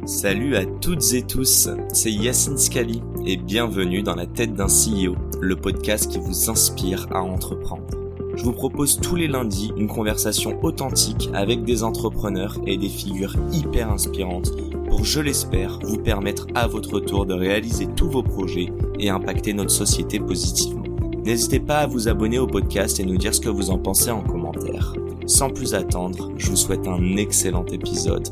Salut à toutes et tous, c'est Yacine Scali et bienvenue dans la tête d'un CEO, le podcast qui vous inspire à entreprendre. Je vous propose tous les lundis une conversation authentique avec des entrepreneurs et des figures hyper inspirantes pour, je l'espère, vous permettre à votre tour de réaliser tous vos projets et impacter notre société positivement. N'hésitez pas à vous abonner au podcast et nous dire ce que vous en pensez en commentaire. Sans plus attendre, je vous souhaite un excellent épisode.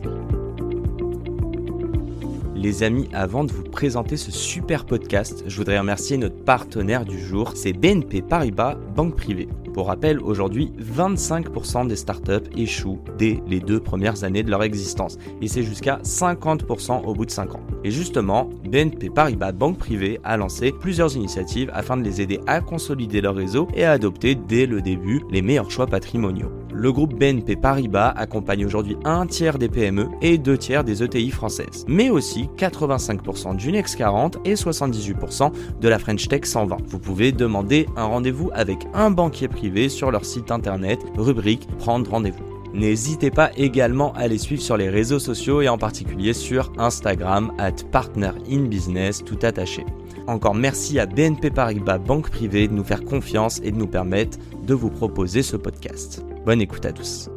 Les amis, avant de vous présenter ce super podcast, je voudrais remercier notre partenaire du jour, c'est BNP Paribas Banque Privée. Pour rappel, aujourd'hui, 25% des startups échouent dès les 2 premières années de leur existence, et c'est jusqu'à 50% au bout de 5 ans. Et justement, BNP Paribas Banque Privée a lancé plusieurs initiatives afin de les aider à consolider leur réseau et à adopter dès le début les meilleurs choix patrimoniaux. Le groupe BNP Paribas accompagne aujourd'hui 1/3 des PME et 2/3 des ETI françaises, mais aussi 85% du Next 40 et 78% de la French Tech 120. Vous pouvez demander un rendez-vous avec un banquier privé sur leur site internet, rubrique Prendre rendez-vous. N'hésitez pas également à les suivre sur les réseaux sociaux et en particulier sur Instagram @partnerinbusiness tout attaché. Encore merci à BNP Paribas Banque Privée de nous faire confiance et de nous permettre de vous proposer ce podcast. Bonne écoute à tous.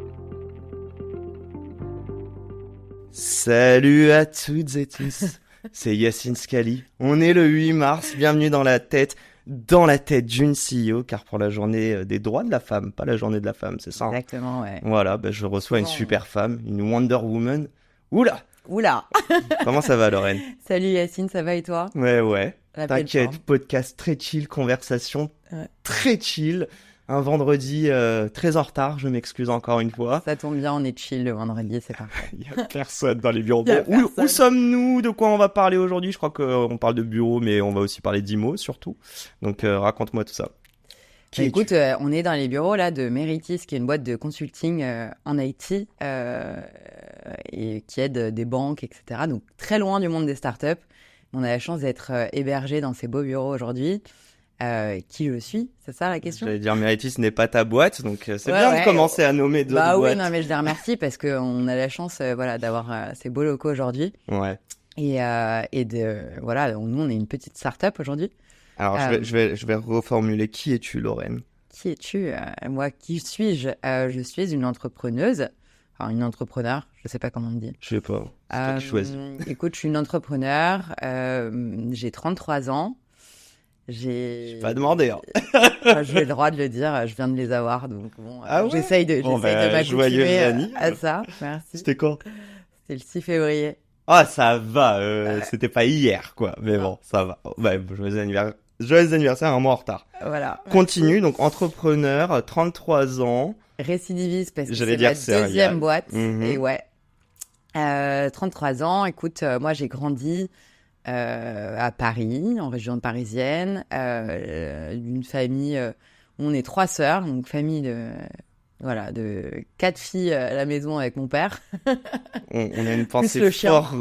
Salut à toutes et tous, c'est Yacine Scali. On est le 8 mars, bienvenue dans la tête d'une CEO, car pour la journée des droits de la femme, pas la journée de la femme, c'est ça hein. Exactement, ouais. Voilà, je reçois une super femme, une Wonder Woman. Oula. Comment ça va Lorraine? Salut Yacine, ça va et toi? Ouais. T'inquiète, podcast très chill, conversation très chill. Un vendredi très en retard, je m'excuse encore une fois. Ça tombe bien, on est chill le vendredi, c'est parfait. Il y a personne dans les bureaux. Où sommes-nous? De quoi on va parler aujourd'hui? Je crois qu'on parle de bureau, mais on va aussi parler d'IMO surtout. Donc raconte-moi tout ça. Écoute, on est dans les bureaux là de Meritis, qui est une boîte de consulting en IT et qui aide des banques, etc. Donc très loin du monde des startups. On a la chance d'être hébergé dans ces beaux bureaux aujourd'hui. Qui je suis? C'est ça la question? J'allais dire Meritis n'est pas ta boîte, donc c'est bien de commencer à nommer d'autres boîtes. Oui, non, mais je les remercie parce qu'on a la chance d'avoir ces beaux locaux aujourd'hui. Ouais. Et nous on est une petite start-up aujourd'hui. Alors je vais reformuler. Qui es-tu, Lorraine? Qui es-tu? Moi, qui suis-je? Je suis une entrepreneuse. Enfin, une entrepreneur, je sais pas comment on dit. Je sais pas, c'est toi qui choisis. Écoute, je suis une entrepreneur, j'ai 33 ans. J'ai pas demandé. Hein. J'ai le droit de le dire, je viens de les avoir, donc bon, ouais j'essaye de m'accoutumer à ça. Merci. C'était quand? C'était le 6 février. Ah, ça va, c'était pas hier, quoi. Mais bon, ça va. Joyeux anniversaire, un mois en retard. Voilà. Continue, donc entrepreneur, 33 ans. Récidiviste, parce que c'est ma deuxième boîte. Et 33 ans, écoute, moi j'ai grandi à Paris, en région parisienne, d'une famille où on est 3 sœurs, donc famille de 4 filles à la maison avec mon père. On a une pensée fort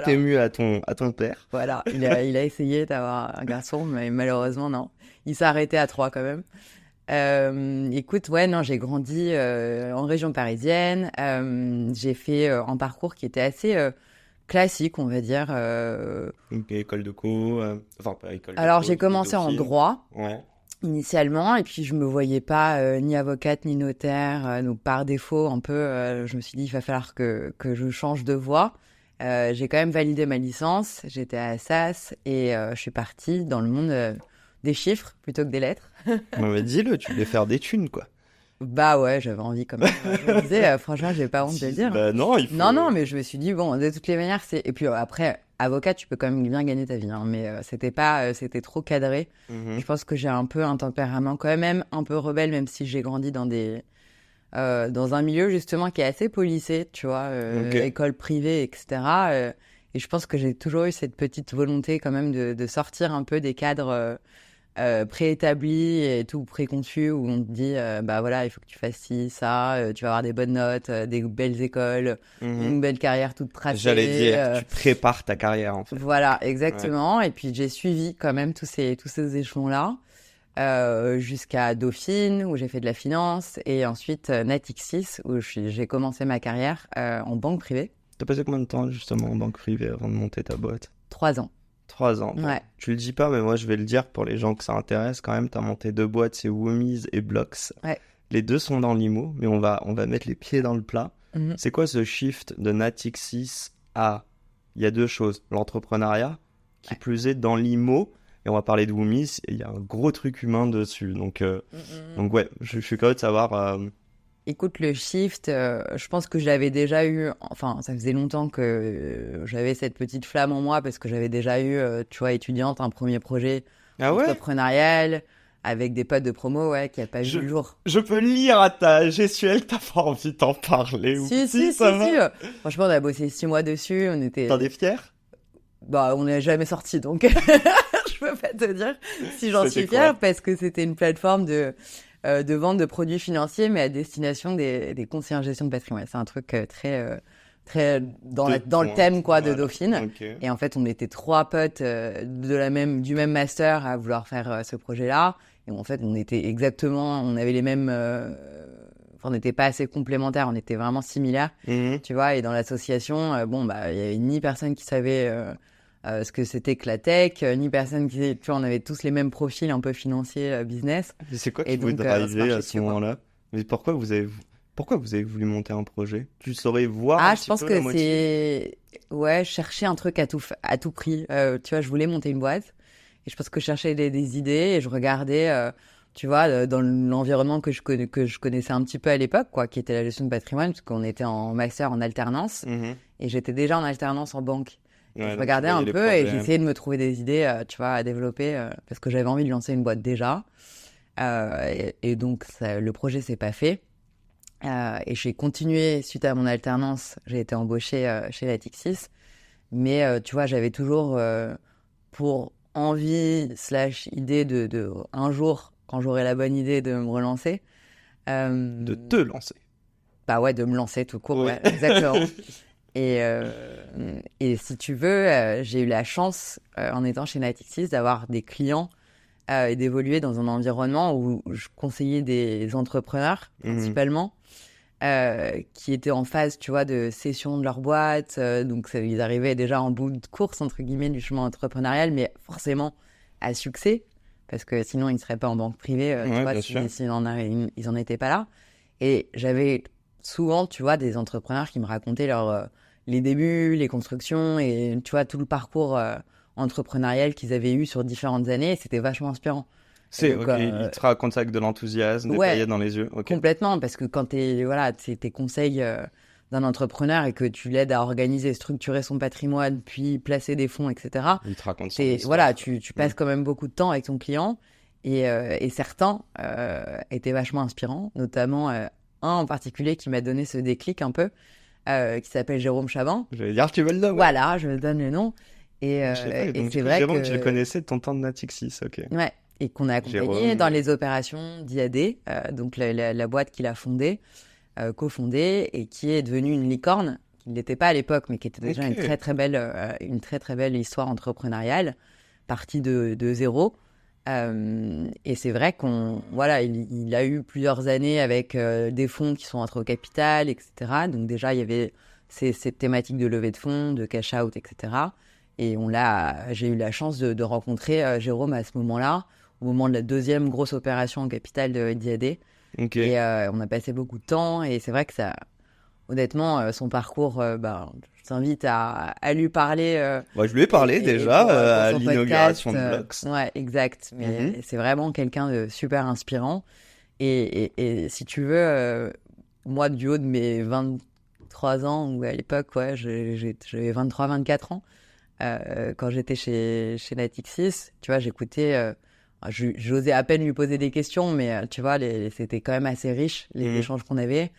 émue à ton père. Voilà, il a essayé d'avoir un garçon, mais malheureusement non. Il s'est arrêté à 3 quand même. Écoute, j'ai grandi en région parisienne. J'ai fait un parcours qui était assez classique, on va dire. École de co, pas école de Alors, co, j'ai commencé en droit, initialement, et puis je me voyais pas ni avocate ni notaire, donc par défaut, un peu, je me suis dit, il va falloir que je change de voie. J'ai quand même validé ma licence, j'étais à Assas, et je suis partie dans le monde des chiffres plutôt que des lettres. Mais dis-le, tu voulais faire des thunes, quoi. Bah ouais, j'avais envie quand même. Je me disais, franchement, j'ai pas honte de le dire. Bah non, il faut... Non, mais je me suis dit, bon, de toutes les manières, c'est... Et puis après, avocat, tu peux quand même bien gagner ta vie, hein, mais c'était trop cadré. Je pense que j'ai un peu un tempérament quand même un peu rebelle, même si j'ai grandi dans un milieu justement qui est assez policé, tu vois, école privée, etc. Et je pense que j'ai toujours eu cette petite volonté quand même de sortir un peu des cadres préétabli et tout préconçu où on te dit il faut que tu fasses ci, ça, tu vas avoir des bonnes notes, des belles écoles, une belle carrière toute tracée. J'allais dire, tu prépares ta carrière en fait. Voilà, exactement. Ouais. Et puis j'ai suivi quand même tous ces échelons-là jusqu'à Dauphine où j'ai fait de la finance et ensuite Natixis où j'ai commencé ma carrière en banque privée. T'as passé combien de temps justement en banque privée avant de monter ta boîte? 3 ans. 3 ans. Bon. Ouais. Tu le dis pas, mais moi je vais le dire pour les gens que ça intéresse quand même. T'as monté 2 boîtes, c'est Woomies et Blocks. Ouais. Les deux sont dans l'IMO, mais on va mettre les pieds dans le plat. Mhm. C'est quoi ce shift de Natixis à... Il y a 2 choses. L'entrepreneuriat, qui plus est dans l'IMO, et on va parler de Woomies, et il y a un gros truc humain dessus. Donc ouais, je suis curieux de savoir... Écoute, le shift, je pense que je l'avais déjà eu, enfin, ça faisait longtemps que j'avais cette petite flamme en moi parce que j'avais déjà eu, tu vois, étudiante, un premier projet entrepreneurial avec des potes de promo, qui n'a pas vu le jour. Je peux lire à ta gestuelle que t'as pas envie d'en parler. Si. Franchement, on a bossé 6 mois dessus, on était... T'en es fier? Bah, on n'est jamais sorti, donc je peux pas te dire si j'en suis fière parce que c'était une plateforme de vente de produits financiers, mais à destination des conseillers en gestion de patrimoine. C'est un truc très dans le thème de Dauphine. Okay. Et en fait, on était 3 potes du même master à vouloir faire ce projet-là. Et en fait, on avait les mêmes... on n'était pas assez complémentaires, on était vraiment similaires, tu vois. Et dans l'association, il y avait ni personne qui savait... ce que c'était que la tech, ni personne qui... Tu vois, on avait tous les mêmes profils un peu financiers, business. Et c'est quoi qui vous drivait à ce moment-là? Mais pourquoi vous avez voulu monter un projet? Tu saurais voir un petit peu la motivation? Je pense que c'est... chercher un truc à tout prix. Tu vois, je voulais monter une boîte. Et je pense que je cherchais des idées et je regardais... tu vois, dans l'environnement que je connaissais un petit peu à l'époque, qui était la gestion de patrimoine, parce qu'on était en master en alternance. Et j'étais déjà en alternance en banque. Ouais, je regardais un peu et j'essayais de me trouver des idées, tu vois, à développer parce que j'avais envie de lancer une boîte déjà. Et donc, le projet s'est pas fait. Et j'ai continué suite à mon alternance. J'ai été embauchée chez Natixis. Mais tu vois, j'avais toujours pour envie / idée de un jour, quand j'aurai la bonne idée, de me relancer. De te lancer. Bah ouais, de me lancer tout court, ouais, exactement. Et si tu veux, j'ai eu la chance, en étant chez Natixis, d'avoir des clients et d'évoluer dans un environnement où je conseillais des entrepreneurs, principalement, qui étaient en phase, tu vois, de cession de leur boîte. Donc, ils arrivaient déjà en bout de course, entre guillemets, du chemin entrepreneurial, mais forcément à succès, parce que sinon, ils ne seraient pas en banque privée, tu vois, ils n'en étaient pas là. Et j'avais souvent, tu vois, des entrepreneurs qui me racontaient les débuts, les constructions et, tu vois, tout le parcours entrepreneurial qu'ils avaient eu sur différentes années. Et c'était vachement inspirant. Ils te racontent ça avec de l'enthousiasme, des paillettes dans les yeux. Okay. Complètement, parce que quand tes conseils d'un entrepreneur et que tu l'aides à organiser, structurer son patrimoine, puis placer des fonds, etc. Il te raconte ça. Voilà, tu passes quand même beaucoup de temps avec ton client. Et certains étaient vachement inspirants, notamment un en particulier qui m'a donné ce déclic un peu, qui s'appelle Jérôme Chabin. Je vais dire, tu veux le nom. Voilà, je me donne le nom. Et c'est vrai Jérôme, tu le connaissais de ton temps de Natixis, ok. Ouais, et qu'on a accompagné dans les opérations d'IAD, donc la boîte qu'il a fondée, cofondée, et qui est devenue une licorne, qui ne l'était pas à l'époque, mais qui était déjà une très très belle histoire entrepreneuriale, partie de zéro. Et c'est vrai il a eu plusieurs années avec des fonds qui sont entrés au capital, etc. Donc déjà, il y avait cette thématique de levée de fonds, de cash out, etc. Et j'ai eu la chance de rencontrer Jérôme à ce moment-là, au moment de la deuxième grosse opération en capital d'IAD. Okay. Et on a passé beaucoup de temps. Et c'est vrai que honnêtement, son parcours, je t'invite à lui parler. Je lui ai parlé déjà à l'inauguration de Blocks. Ouais, exact. Mais c'est vraiment quelqu'un de super inspirant. Et si tu veux, moi, du haut de mes 23 ans, ou à l'époque, j'avais 23-24 ans, quand j'étais chez Natixis, tu vois, j'écoutais... j'osais à peine lui poser des questions, mais tu vois, c'était quand même assez riche, les échanges qu'on avait.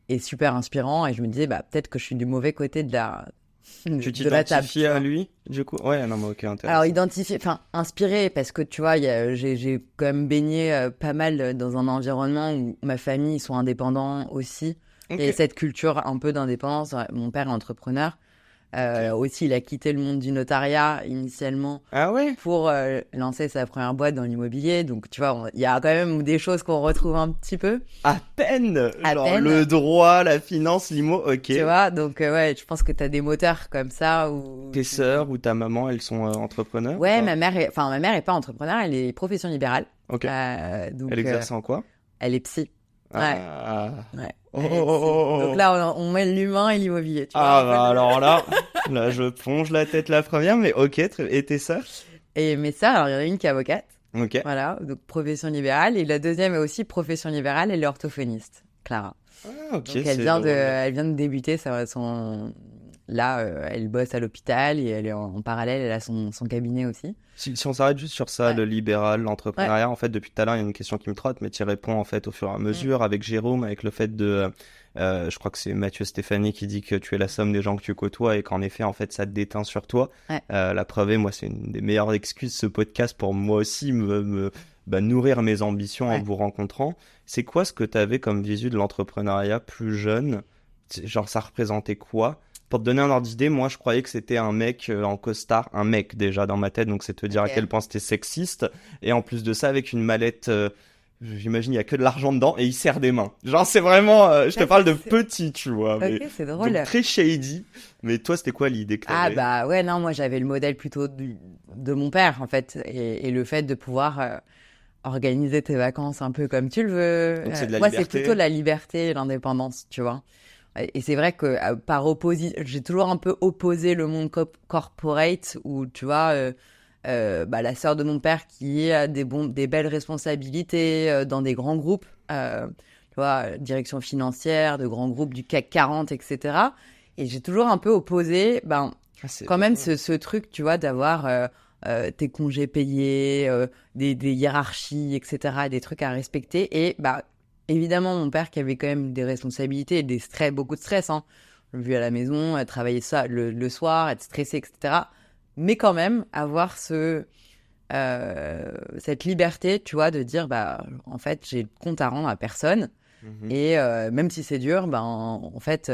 Et super inspirant, et je me disais peut-être que je suis du mauvais côté de la table. Tu t'identifies à lui, du coup? Ouais, non, mais ok, intéressant. Alors inspiré, parce que tu vois, j'ai quand même baigné pas mal dans un environnement où ma famille, ils sont indépendants aussi. Okay. Et cette culture un peu d'indépendance, mon père est entrepreneur, Aussi, il a quitté le monde du notariat initialement Ah ouais? pour lancer sa première boîte dans l'immobilier. Donc, tu vois, il y a quand même des choses qu'on retrouve un petit peu. À peine! À Genre peine. le droit, la finance, l'immo, ok. Tu vois, donc ouais, je pense que t'as des moteurs comme ça où... Tes sœurs ou ta maman, elles sont entrepreneurs? Ouais, ou pas ma mère est pas entrepreneur, elle est profession libérale. Ok. Donc, Elle exerce en quoi? elle est psy. Ah. Ouais. Oh, Elle est oh, psy. oh, oh. Donc là, on met l'humain et l'immobilier. Tu Ah, vois, bah alors là, je plonge la tête la première, mais ok, et tes sœurs? Et mais ça, alors il y en a une qui est avocate. Ok. Voilà, donc profession libérale. Et la deuxième est aussi profession libérale, elle est orthophoniste, Clara. Ah, ok, Donc elle vient de débuter là, elle bosse à l'hôpital et elle est en parallèle, elle a son cabinet aussi. Si on s'arrête juste sur ça, Ouais. le libéral, l'entrepreneuriat, en fait, depuis tout à l'heure, il y a une question qui me trotte, mais tu y réponds en fait au fur et à mesure avec Jérôme, avec le fait de, je crois que c'est Mathieu Stéphanie qui dit que tu es la somme des gens que tu côtoies et qu'en effet, en fait, ça te déteint sur toi. Ouais. La preuve est, moi, c'est une des meilleures excuses ce podcast pour moi aussi nourrir mes ambitions en Ouais. vous rencontrant. C'est quoi ce que tu avais comme visu de l'entrepreneuriat plus jeune? Genre, ça représentait quoi? Pour te donner un ordre d'idée, moi je croyais que c'était un mec en costard, un mec déjà dans ma tête, donc c'est te dire Ok. à quel point c'était sexiste. Et en plus de ça, avec une mallette, j'imagine il y a que de l'argent dedans et il serre des mains. Genre c'est vraiment, je te Ça, parle de c'est- petit, tu vois. Mais... Ok, c'est drôle. Donc très shady. Mais toi, c'était quoi l'idée que Ah t'avais? bah ouais, non, moi j'avais le modèle plutôt de mon père en fait, et le fait de pouvoir organiser tes vacances un peu comme tu le veux. Donc c'est de la Moi c'est liberté. plutôt la liberté et l'indépendance, tu vois. Et c'est vrai que j'ai toujours un peu opposé le monde corporate où tu vois la sœur de mon père qui a des belles responsabilités dans des grands groupes, tu vois, direction financière, de grands groupes du CAC 40, etc. Et j'ai toujours un peu opposé, Ah, c'est quand même drôle. ce truc, tu vois, d'avoir tes congés payés, des hiérarchies, etc., des trucs à respecter. Et évidemment, mon père qui avait quand même des responsabilités, des stress, beaucoup de stress, hein. Vu à la maison, travailler ça le soir, être stressé, etc. Mais quand même, avoir cette liberté, tu vois, de dire, en fait, j'ai le compte à rendre à personne. Mhm. Et même si c'est dur, en fait,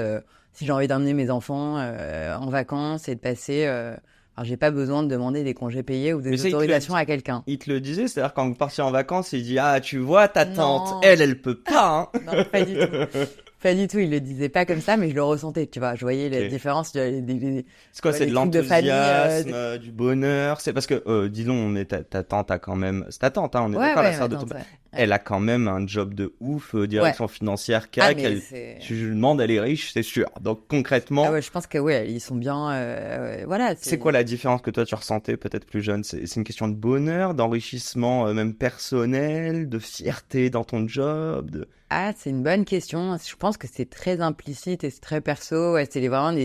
si j'ai envie d'emmener mes enfants en vacances et de passer... alors, j'ai pas besoin de demander des congés payés ou Mais des ça, autorisations à quelqu'un. il te le disait, c'est-à-dire quand vous partiez en vacances, il dit ah tu vois ta tante, Non. elle peut pas. Hein. Non, pas du tout. Pas du tout, il le disait pas comme ça, mais je le ressentais, tu vois. Je voyais la Ok. différence, C'est quoi, c'est les de trucs de famille. l'enthousiasme, du bonheur? C'est parce que, dis-donc, mais ta tante a quand même... C'est ta tante, hein, on est Ouais, d'accord, la ouais, sœur ma de ton tante, père. ouais. Elle a quand même un job de ouf, direction financière, Ah, CAC. mais c'est... Si je lui demande, elle est riche, c'est sûr. Donc concrètement, Ah ouais, je pense que ouais, ils sont bien... voilà, c'est quoi la différence que toi tu ressentais peut-être plus jeune? C'est une question de bonheur, d'enrichissement même personnel, de fierté dans ton job, de... Ah, c'est une bonne question. Je pense que c'est très implicite et c'est très perso. Ouais, c'est vraiment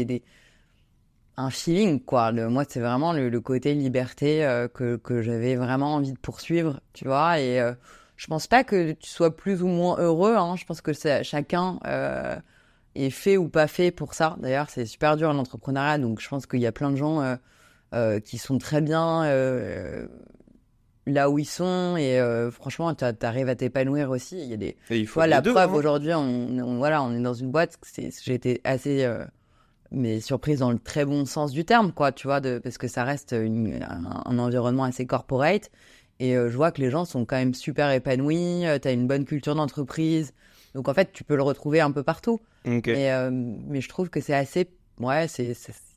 un feeling, quoi. Moi, c'est vraiment le côté liberté que j'avais vraiment envie de poursuivre, tu vois. Et je pense pas que tu sois plus ou moins heureux, hein. Je pense que chacun est fait ou pas fait pour ça. D'ailleurs, c'est super dur l'entrepreneuriat. Donc, je pense qu'il y a plein de gens qui sont très bien là où ils sont. Et franchement, t'arrives à t'épanouir aussi. Il y a des... Et il Tu faut vois, les la deux, preuve, hein. aujourd'hui, on est dans une boîte. J'ai été assez mais surprise dans le très bon sens du terme, quoi, tu vois, parce que ça reste un environnement assez corporate. Et je vois que les gens sont quand même super épanouis. Tu as une bonne culture d'entreprise. Donc, en fait, tu peux le retrouver un peu partout. Ok. Mais je trouve que c'est assez... Ouais,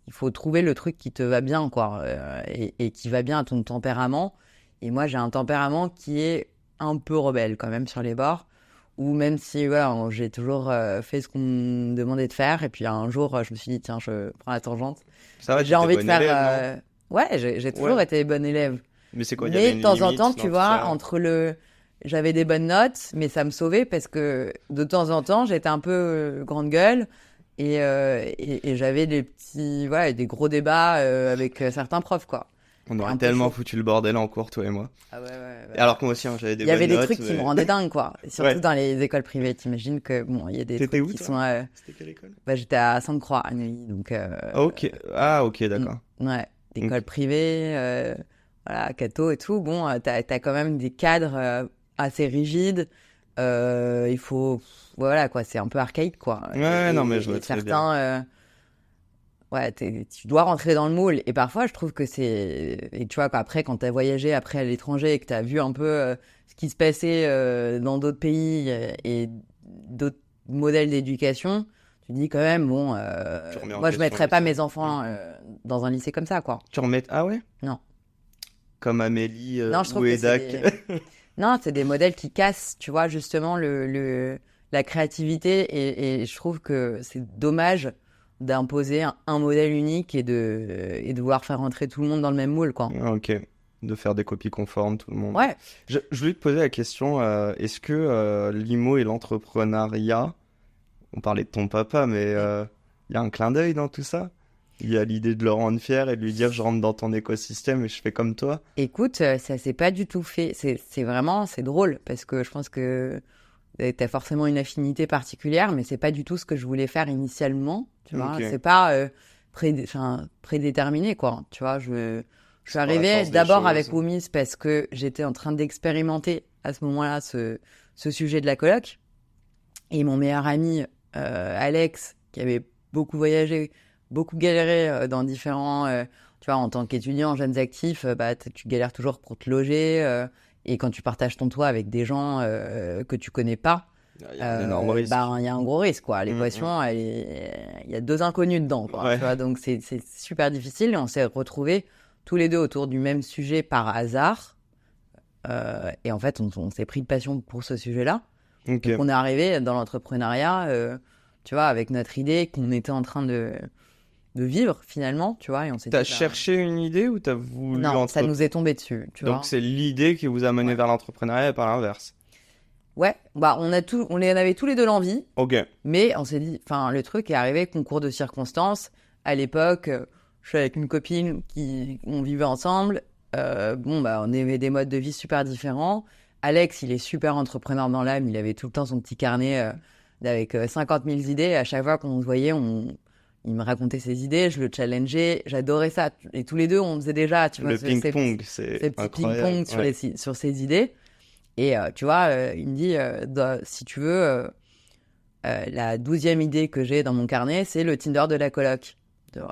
il faut trouver le truc qui te va bien, quoi, et qui va bien à ton tempérament. Et moi, j'ai un tempérament qui est un peu rebelle, quand même, sur les bords. Ou même si voilà, j'ai toujours fait ce qu'on me demandait de faire. Et puis un jour, je me suis dit, tiens, je prends la tangente. Ça va, J'ai t'étais envie de bonne faire... élève, non? Ouais, j'ai toujours Ouais. été bonne élève. Mais c'est quoi, il y avait Mais une de temps en limite temps, dans tu tout vois, ça? j'avais des bonnes notes, mais ça me sauvait parce que de temps en temps, j'étais un peu grande gueule et j'avais des gros débats avec certains profs, quoi. On aurait Un peu tellement chaud. foutu le bordel en cours, toi et moi. Ah ouais, Et alors que moi aussi, hein, j'avais des Il y avait bonnes des notes, trucs qui me mais... rendaient dingue, quoi. Surtout Ouais. dans les écoles privées. T'imagines que, bon, il y a des T'étais trucs où, qui toi? sont... C'était quelle école? j'étais à Sainte-Croix, à Neuilly, donc... Ok. Ah, ok, d'accord. Ouais, d'école Ok. privée, voilà, catho et tout. Bon, t'as quand même des cadres assez rigides. Il faut... Voilà, quoi, c'est un peu archaïque, quoi. Ouais, non, mais je vois très bien. Certains... Ouais, tu dois rentrer dans le moule. Et parfois, je trouve que c'est... Et tu vois, après, quand tu as voyagé après à l'étranger et que tu as vu un peu ce qui se passait dans d'autres pays et d'autres modèles d'éducation, tu dis quand même, bon, moi, je mettrais pas mes enfants dans un lycée comme ça, quoi. Tu remets... Ah ouais? Non. Comme Amélie Non, je trouve ou que Edak. Non, c'est des modèles qui cassent, tu vois, justement, la créativité. Et je trouve que c'est dommage d'imposer un modèle unique et de vouloir faire rentrer tout le monde dans le même moule, quoi. Ah, ok, de faire des copies conformes, tout le monde. Ouais. Je voulais te poser la question, est-ce que l'IMO et l'entrepreneuriat, on parlait de ton papa, mais il y a un clin d'œil dans tout ça? Il y a l'idée de le rendre fier et de lui dire je rentre dans ton écosystème et je fais comme toi? Écoute, ça s'est pas du tout fait. C'est vraiment, c'est drôle parce que je pense que t'as forcément une affinité particulière, mais c'est pas du tout ce que je voulais faire initialement, tu vois. Ok. C'est pas prédéterminé, quoi. Tu vois, je suis Par la arrivée force des d'abord choses. avec Oumis parce que j'étais en train d'expérimenter à ce moment-là ce sujet de la coloc. Et mon meilleur ami, Alex, qui avait beaucoup voyagé, beaucoup galéré dans différents... tu vois, en tant qu'étudiant, jeunes actifs, bah, tu galères toujours pour te loger. Et quand tu partages ton toit avec des gens que tu connais pas, Il y a un énorme risque. bah, il y a un gros risque, quoi. L'équation, il y a deux inconnus dedans, quoi. Ouais. Tu vois, donc c'est super difficile. Et on s'est retrouvés tous les deux autour du même sujet par hasard. Et en fait, on s'est pris de passion pour ce sujet-là. Ok. Donc on est arrivé dans l'entrepreneuriat, tu vois, avec notre idée qu'on était en train de vivre finalement, tu vois, et on s'est T'as dit, bah, cherché une idée ou t'as voulu non, ça nous est tombé dessus, tu vois. Donc c'est l'idée qui vous a mené Ouais. vers l'entrepreneuriat et pas l'inverse. Ouais, bah on avait tous les deux l'envie, Ok. mais on s'est dit, enfin le truc est arrivé concours de circonstances. À l'époque, je suis avec une copine on vivait ensemble. Bon bah on avait des modes de vie super différents. Alex, il est super entrepreneur dans l'âme. Il avait tout le temps son petit carnet avec 50 000 idées. À chaque fois qu'on se voyait, il me racontait ses idées, je le challengeais. J'adorais ça. Et tous les deux, on faisait déjà, tu vois, Le ces ping-pong, ces c'est petits incroyable. ping-pong sur ses idées. Et tu vois, il me dit, si tu veux, la 12e idée que j'ai dans mon carnet, c'est le Tinder de la coloc.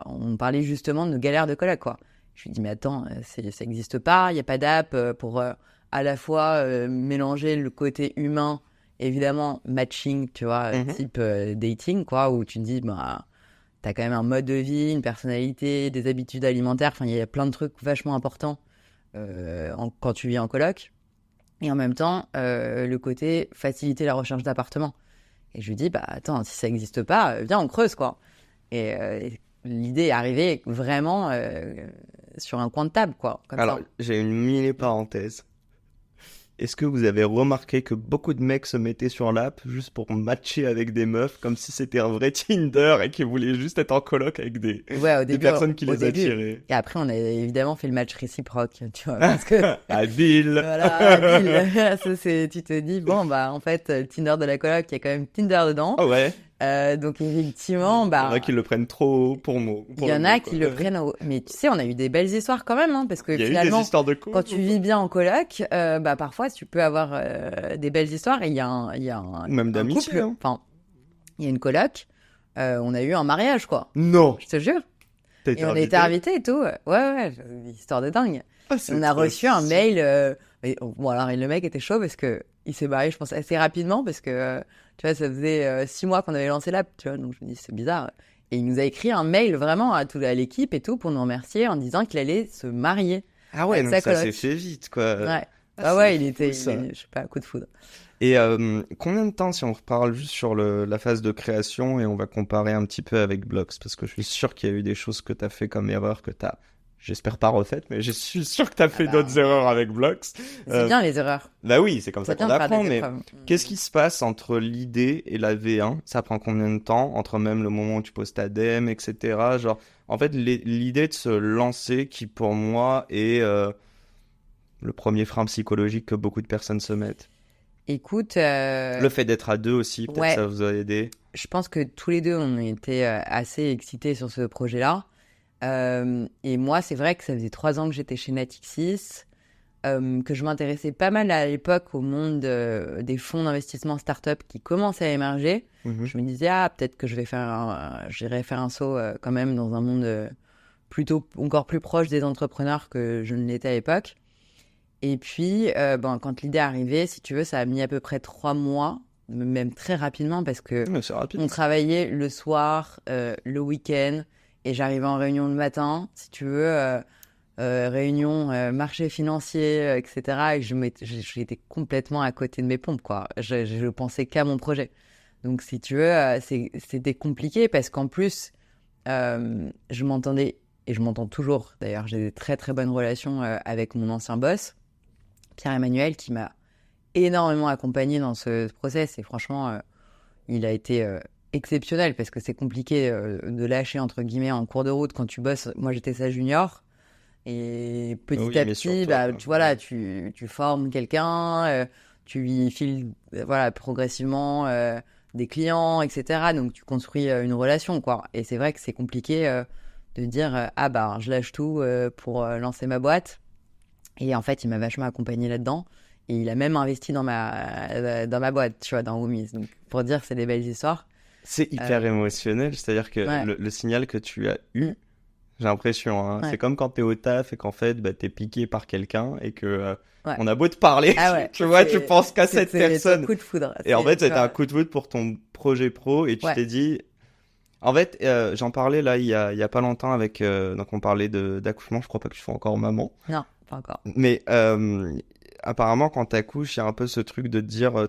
On parlait justement de galère de coloc, quoi. Je lui dis, mais attends, ça n'existe pas, il n'y a pas d'app pour à la fois mélanger le côté humain, évidemment, matching, tu vois, type dating, quoi, où tu te dis, bah, t'as quand même un mode de vie, une personnalité, des habitudes alimentaires, enfin, il y a plein de trucs vachement importants quand tu vis en coloc. Et en même temps, le côté faciliter la recherche d'appartement. Et je lui dis, bah attends, si ça n'existe pas, viens, on creuse, quoi. Et l'idée est arrivée vraiment sur un coin de table, quoi. Comme Alors, ça. j'ai une mini parenthèse. Est-ce que vous avez remarqué que beaucoup de mecs se mettaient sur l'app juste pour matcher avec des meufs, comme si c'était un vrai Tinder et qu'ils voulaient juste être en coloc avec Ouais, au des début, personnes qui au les début. attiraient? Et après, on a évidemment fait le match réciproque, tu vois. Parce que, Habile. voilà, tu te dis, bon, bah, en fait, le Tinder de la coloc, il y a quand même Tinder dedans. Ah ouais. Donc, effectivement, Il y en bah. a qui le prennent trop haut pour moi. Il y en a qui le prennent Mais tu sais, on a eu des belles histoires quand même, hein, parce que Il y a eu finalement, des histoires de couple. quand tu vis bien en coloc, bah parfois tu peux avoir des belles histoires. Et il y a Même un d'amitié, couple, hein. enfin, il y a une coloc, on a eu un mariage, quoi. Non. Je te jure. T'as Et été on a invité? été invités et tout. Ouais, histoire de dingue. Ah, Et c'est on a trop reçu un stylé. mail. Bon, alors le mec était chaud parce que il s'est barré, je pense, assez rapidement parce que tu vois, ça faisait 6 mois qu'on avait lancé l'app, tu vois. Donc je me dis, c'est bizarre. Et il nous a écrit un mail vraiment à l'équipe et tout pour nous remercier en disant qu'il allait se marier. Ah ouais, avec donc sa ça coloc. s'est fait vite, quoi. Ouais. Ah, Ouais, c'est il fou, était, ça. je sais pas, coup de foudre. Et combien de temps, si on reparle juste sur la phase de création et on va comparer un petit peu avec Blocks, parce que je suis sûr qu'il y a eu des choses que tu as fait comme erreur que tu as, j'espère pas refaites, mais je suis sûr que tu as fait bah, d'autres erreurs avec Blocks. C'est bien les erreurs. Bah oui, c'est comme ça C'est bien qu'on de faire apprend, des mais épreuves. qu'est-ce qui se passe entre l'idée et la V1? Ça prend combien de temps entre même le moment où tu poses ta DM, etc. Genre, en fait, l'idée de se lancer qui, pour moi, est le premier frein psychologique que beaucoup de personnes se mettent. Écoute, Le fait d'être à deux aussi, peut-être ouais. ça vous a aidé. je pense que tous les deux, on était assez excités sur ce projet-là. Et moi, c'est vrai que ça faisait 3 ans que j'étais chez Natixis. que je m'intéressais pas mal à l'époque au monde des fonds d'investissement start-up qui commençaient à émerger. Je me disais, peut-être que j'irais faire un saut quand même dans un monde plutôt encore plus proche des entrepreneurs que je ne l'étais à l'époque. Et puis, quand l'idée est arrivée, si tu veux, ça a mis à peu près 3 mois, même très rapidement, parce que on travaillait le soir, le week-end, et j'arrivais en réunion le matin, si tu veux, réunion marché financier, etc. Et j'étais complètement à côté de mes pompes, quoi. Je pensais qu'à mon projet. Donc, si tu veux, c'était compliqué, parce qu'en plus, je m'entendais, et je m'entends toujours, d'ailleurs, j'ai des très très bonnes relations avec mon ancien boss, Pierre-Emmanuel, qui m'a énormément accompagné dans ce process. Et franchement, il a été exceptionnel, parce que c'est compliqué de lâcher, entre guillemets, en cours de route quand tu bosses. Moi, j'étais sa junior. Et petit à petit, tu formes quelqu'un, tu lui files progressivement des clients, etc. Donc, tu construis une relation, quoi. Et c'est vrai que c'est compliqué de dire je lâche tout pour lancer ma boîte. Et en fait, il m'a vachement accompagné là-dedans. Et il a même investi dans ma boîte, tu vois, dans Woomies. Donc, pour dire, c'est des belles histoires. C'est hyper émotionnel. C'est-à-dire que le signal que tu as eu, j'ai l'impression, c'est comme quand t'es au taf et qu'en fait, t'es piqué par quelqu'un et que on a beau te parler, tu vois, tu penses qu'à cette personne. C'est un coup de foudre. Et en fait, c'était un coup de foudre pour ton projet pro et tu t'es dit... En fait, j'en parlais là il y a pas longtemps avec... donc on parlait d'accouchement, je crois pas que tu sois encore maman. Non, pas encore. Mais apparemment, quand t'accouches, il y a un peu ce truc de te dire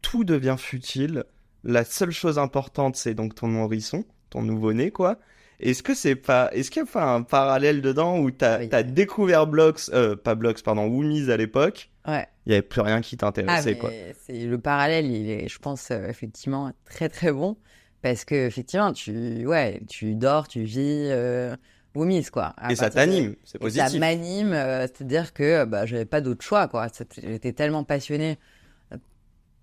tout devient futile. La seule chose importante, c'est donc ton nourrisson, ton nouveau-né, quoi. Est-ce qu'il y a pas un parallèle dedans où t'as découvert Woomies à l'époque? Ouais. Il n'y avait plus rien qui t'intéressait, quoi. Le parallèle, il est, je pense, effectivement, très, très bon. Parce que, effectivement, tu dors, tu vis Woomies, quoi. Et ça t'anime, c'est positif. Ça m'anime, c'est-à-dire que j'avais pas d'autre choix, quoi. J'étais tellement passionnée.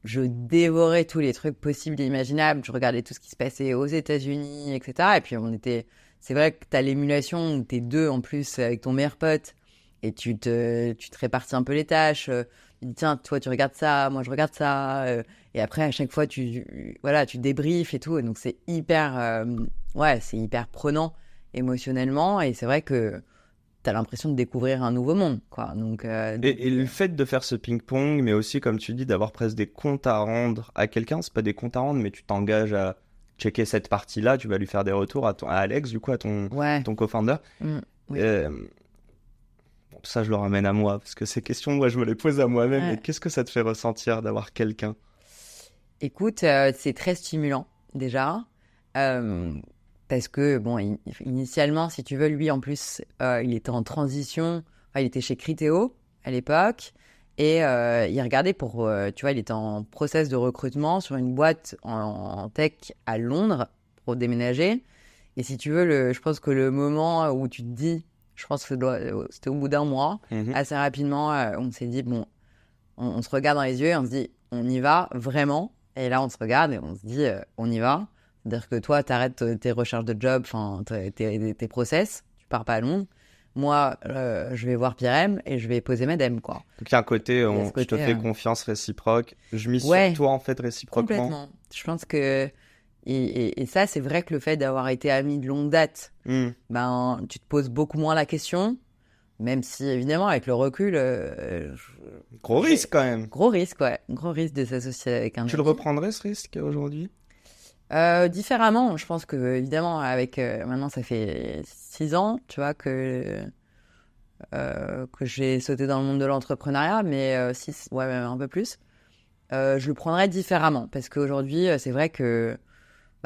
Je dévorais tous les trucs possibles et imaginables. Je regardais tout ce qui se passait aux États-Unis, etc. Et puis, c'est vrai que t'as l'émulation où t'es deux en plus avec ton meilleur pote et tu te répartis un peu les tâches. Tu dis, tiens, toi, tu regardes ça, moi, je regarde ça. Et après, à chaque fois, tu débriefes et tout. Et donc, c'est hyper prenant émotionnellement. Et c'est vrai que t'as l'impression de découvrir un nouveau monde, quoi. Donc, et le fait de faire ce ping-pong, mais aussi, comme tu dis, d'avoir presque des comptes à rendre à quelqu'un, c'est pas des comptes à rendre, mais tu t'engages à checker cette partie-là, tu vas lui faire des retours à Alex, du coup, à ton co-founder. Oui. Ça, je le ramène à moi, parce que ces questions, moi, je me les pose à moi-même. Ouais. Et qu'est-ce que ça te fait ressentir d'avoir quelqu'un? Écoute, c'est très stimulant, déjà. Parce que, initialement, si tu veux, lui, en plus, il était en transition. Il était chez Criteo à l'époque. Et il regardait il était en process de recrutement sur une boîte en tech à Londres pour déménager. Et si tu veux, je pense que le moment où tu te dis, je pense que c'était au bout d'un mois, assez rapidement, on s'est dit, on se regarde dans les yeux et on se dit, on y va vraiment. Et là, on se regarde et on se dit, on y va. C'est-à-dire que toi, tu arrêtes tes recherches de job, tes process, tu pars pas à Londres. Moi, je vais voir Pierre-M et je vais poser ma dème, quoi. Donc, il y a un côté, je te fais confiance récipique. Je mise sur toi, en fait, réciproquement. Complètement. Je pense que... Et ça, c'est vrai que le fait d'avoir été amis de longue date, tu te poses beaucoup moins la question, même si, évidemment, avec le recul... Gros risque, quand même. Gros risque, ouais. Gros risque de s'associer avec un ami. Tu le reprendrais, ce risque, aujourd'hui? Différemment. Je pense que, évidemment, avec... maintenant, ça fait 6 ans, tu vois, que j'ai sauté dans le monde de l'entrepreneuriat, mais 6, même un peu plus. Je le prendrais différemment, parce qu'aujourd'hui, c'est vrai que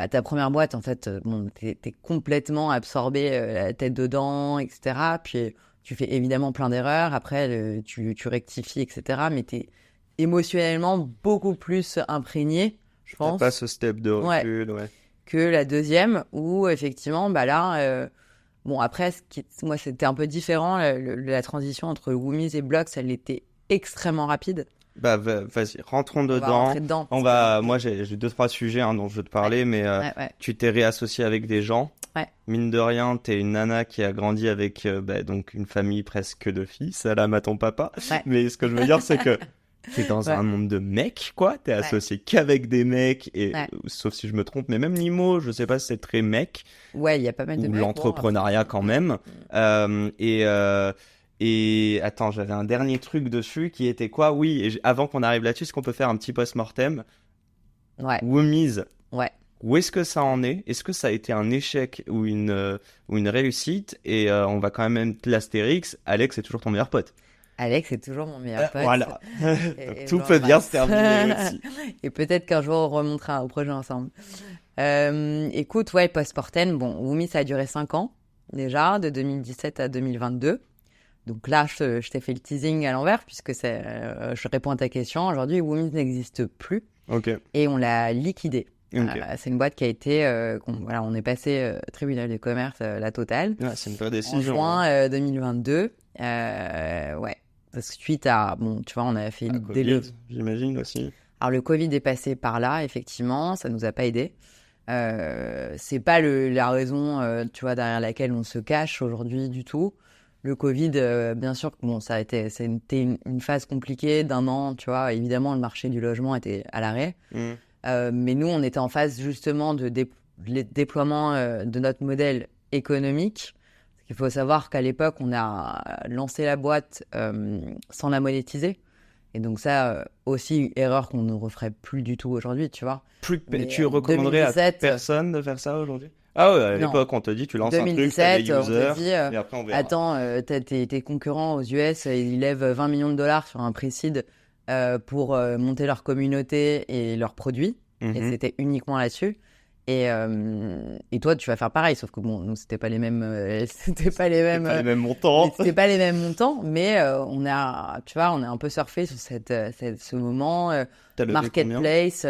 ta première boîte, en fait, t'es complètement absorbé la tête dedans, etc. Puis tu fais évidemment plein d'erreurs. Après, tu rectifies, etc. Mais t'es émotionnellement beaucoup plus imprégné, je pense. T'as pas ce step de recul, que la deuxième, où effectivement, là... après, moi, c'était un peu différent. La transition entre Woomies et Blocks, elle était extrêmement rapide. Vas-y, rentrons dedans. Moi, Moi, j'ai 2-3 sujets dont je veux te parler, mais tu t'es réassocié avec des gens. Ouais. Mine de rien, t'es une nana qui a grandi avec donc une famille presque de filles. Salam à ton papa. Ouais. Mais ce que je veux dire, c'est que t'es dans un monde de mecs, quoi. T'es associé qu'avec des mecs, et sauf si je me trompe, mais même Nimo, je sais pas si c'est très mec. Ouais, il y a pas mal de ou mecs. l'entrepreneuriat quand même. Et attends, j'avais un dernier truc dessus qui était quoi? Oui, avant qu'on arrive là-dessus, est-ce qu'on peut faire un petit post-mortem? Ouais. Womies. Ouais. Où est-ce que ça en est? Est-ce que ça a été un échec ou une réussite? Et on va quand même mettre l'astérix. Alex est toujours ton meilleur pote. Alex est toujours mon meilleur pote. Voilà. Et tout peut bien se terminer aussi. Et peut-être qu'un jour on remontera au projet ensemble. Écoute, ouais, post-mortem, bon, Woomy, ça a duré 5 ans déjà, de 2017 à 2022. Donc là, je t'ai fait le teasing à l'envers, puisque je réponds à ta question. Aujourd'hui, Woomy n'existe plus. Ok. Et on l'a liquidé. Okay. C'est une boîte qui a été... voilà, on est passé tribunal de commerce, la totale. Ouais, c'est une vraie décision. En juin 2022. Ouais. Parce que suite à... Bon, tu vois, on a fait... J'imagine aussi. Alors, le Covid est passé par là, effectivement. Ça nous a pas aidés. C'est pas la raison, tu vois, derrière laquelle on se cache aujourd'hui du tout. Le Covid, bien sûr, bon, c'était une phase compliquée d'1 an, tu vois. Évidemment, le marché du logement était à l'arrêt. Mais nous, on était en phase justement de déploiement de notre modèle économique. Il faut savoir qu'à l'époque, on a lancé la boîte sans la monétiser. Et donc ça, aussi, erreur qu'on ne referait plus du tout aujourd'hui, tu vois. Tu recommanderais 2017, à personne de faire ça aujourd'hui? Ah ouais, à l'époque, on te dit, tu lances 2017, un truc, t'as des users, on te dit, et après on verra. Attends, tes concurrents aux US, ils lèvent 20 millions de dollars sur un pre-seed pour monter leur communauté et leurs produits. Et c'était uniquement là-dessus. Et toi, tu vas faire pareil, sauf que bon, nous, c'était pas les mêmes montants. C'était pas les mêmes montants, mais on a un peu surfé sur ce moment marketplace.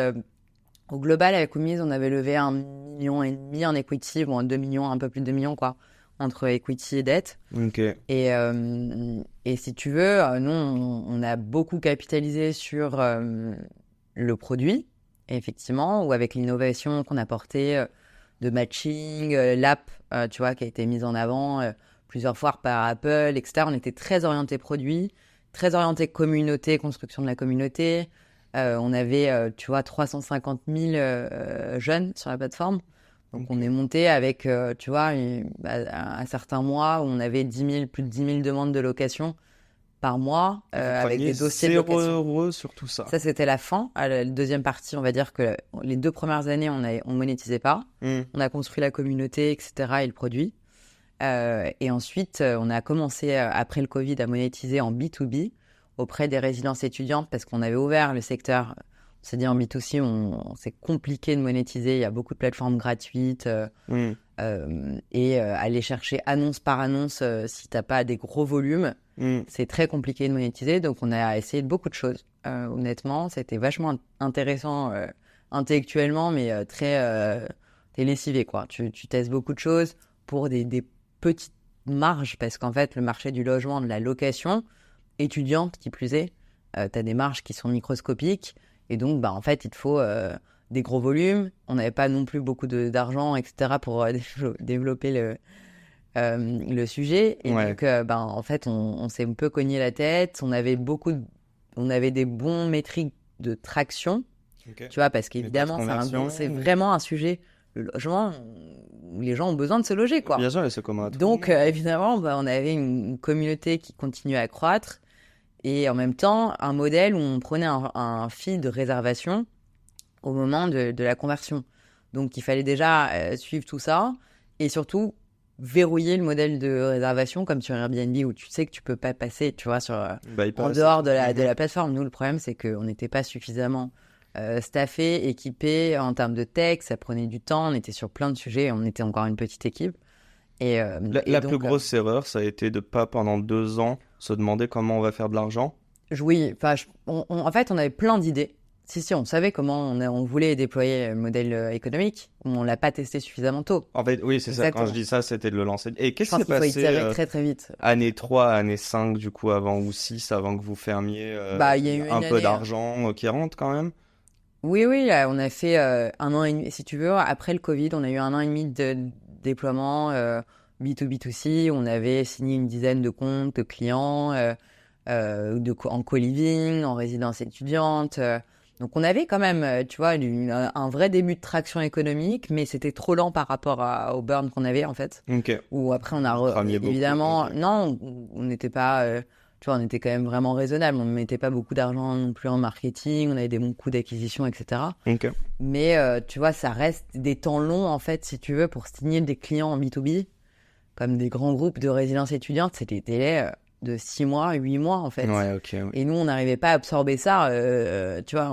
Au global, avec Woomies, on avait levé 1,5 million en equity, bon, 2 millions, un peu plus de 2 millions, quoi, entre equity et dette. Ok. Et si tu veux, nous, on a beaucoup capitalisé sur le produit, effectivement, ou avec l'innovation qu'on a portée de matching, l'app, tu vois, qui a été mise en avant plusieurs fois par Apple, etc. On était très orienté produit, très orienté communauté, construction de la communauté. On avait, tu vois, 350 000 jeunes sur la plateforme. Donc, on est monté avec, tu vois, un certain mois où on avait plus de 10 000 demandes de location par mois avec des dossiers de location. 0 € sur tout ça. Ça, c'était la fin. La deuxième partie, on va dire que les 2 premières années, on monétisait pas. On a construit la communauté, etc. et le produit. Et ensuite, on a commencé, après le Covid, à monétiser en B2B auprès des résidences étudiantes parce qu'on avait ouvert le secteur. On s'est dit en B2C, c'est compliqué de monétiser. Il y a beaucoup de plateformes gratuites. Et aller chercher annonce par annonce si tu n'as pas des gros volumes, c'est très compliqué de monétiser. Donc, on a essayé de beaucoup de choses. Honnêtement, c'était vachement intéressant intellectuellement, mais t'es lessivé, quoi. Tu testes beaucoup de choses pour des petites marges parce qu'en fait, le marché du logement, de la location étudiante, qui plus est, tu as des marges qui sont microscopiques. Et donc, en fait, il te faut des gros volumes. On n'avait pas non plus beaucoup d'argent, etc., pour développer le sujet. Et donc, en fait, on s'est un peu cogné la tête. On avait des bons métriques de traction, tu vois, parce qu'évidemment, c'est vraiment un sujet, le logement, où les gens ont besoin de se loger, quoi. Bien sûr, c'est commun. Donc, évidemment, on avait une communauté qui continuait à croître. Et en même temps, un modèle où on prenait un fil de réservation au moment de la conversion. Donc, il fallait déjà suivre tout ça et surtout verrouiller le modèle de réservation comme sur Airbnb où tu sais que tu peux pas passer, tu vois, en dehors de la plateforme. Nous, le problème, c'est qu'on n'était pas suffisamment staffé, équipé en termes de tech. Ça prenait du temps. On était sur plein de sujets. On était encore une petite équipe. La plus grosse erreur, ça a été de pas pendant 2 ans se demander comment on va faire de l'argent. Oui, en fait, on avait plein d'idées. Si, on savait comment on voulait déployer le modèle économique. On l'a pas testé suffisamment tôt. En fait, oui, c'est Exactement. Ça. Quand je dis ça, c'était de le lancer. Et qu'est-ce qui s'est passé passé très vite. Année 3, année 5, du coup, avant ou 6, avant que vous fermiez y a eu un peu d'argent qui rentre quand même? Oui, là, on a fait 1 an et demi. Si tu veux, après le Covid, on a eu 1 an et demi déploiement B2B2C. On avait signé une dizaine de comptes de clients en co-living, en résidence étudiante. Donc, on avait quand même, tu vois, un vrai début de traction économique, mais c'était trop lent par rapport au burn qu'on avait, en fait. Ok. Ou après, on a évidemment, beaucoup. Non, on n'était pas, tu vois, on était quand même vraiment raisonnable. On ne mettait pas beaucoup d'argent non plus en marketing. On avait des bons coûts d'acquisition, etc. Ok. Mais tu vois, ça reste des temps longs, en fait, si tu veux, pour signer des clients en B2B, comme des grands groupes de résidence étudiante. C'était des délais de 6 mois, 8 mois, en fait. Ouais, ok. Ouais. Et nous, on n'arrivait pas à absorber ça. Tu vois,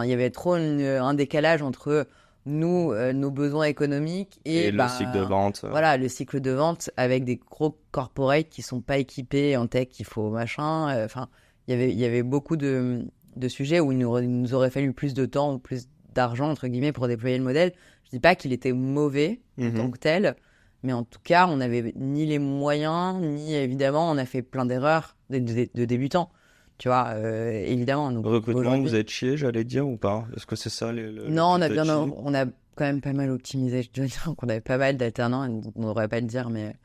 il y avait trop un décalage entre nous, nos besoins économiques et le cycle de vente. Voilà, le cycle de vente avec des gros corporates qui sont pas équipés en tech, il faut machin. Enfin, il y avait beaucoup de sujets où il nous aurait fallu plus de temps ou plus d'argent, entre guillemets, pour déployer le modèle. Je dis pas qu'il était mauvais en tant que tel, mais en tout cas, on n'avait ni les moyens, ni évidemment, on a fait plein d'erreurs de débutants. Tu vois, évidemment. Donc, Recrutement, vous êtes chié, j'allais dire, ou pas? Est-ce que c'est ça Non, on a quand même pas mal optimisé. Je dois dire qu'on avait pas mal d'alternants, on ne devrait pas le dire, mais...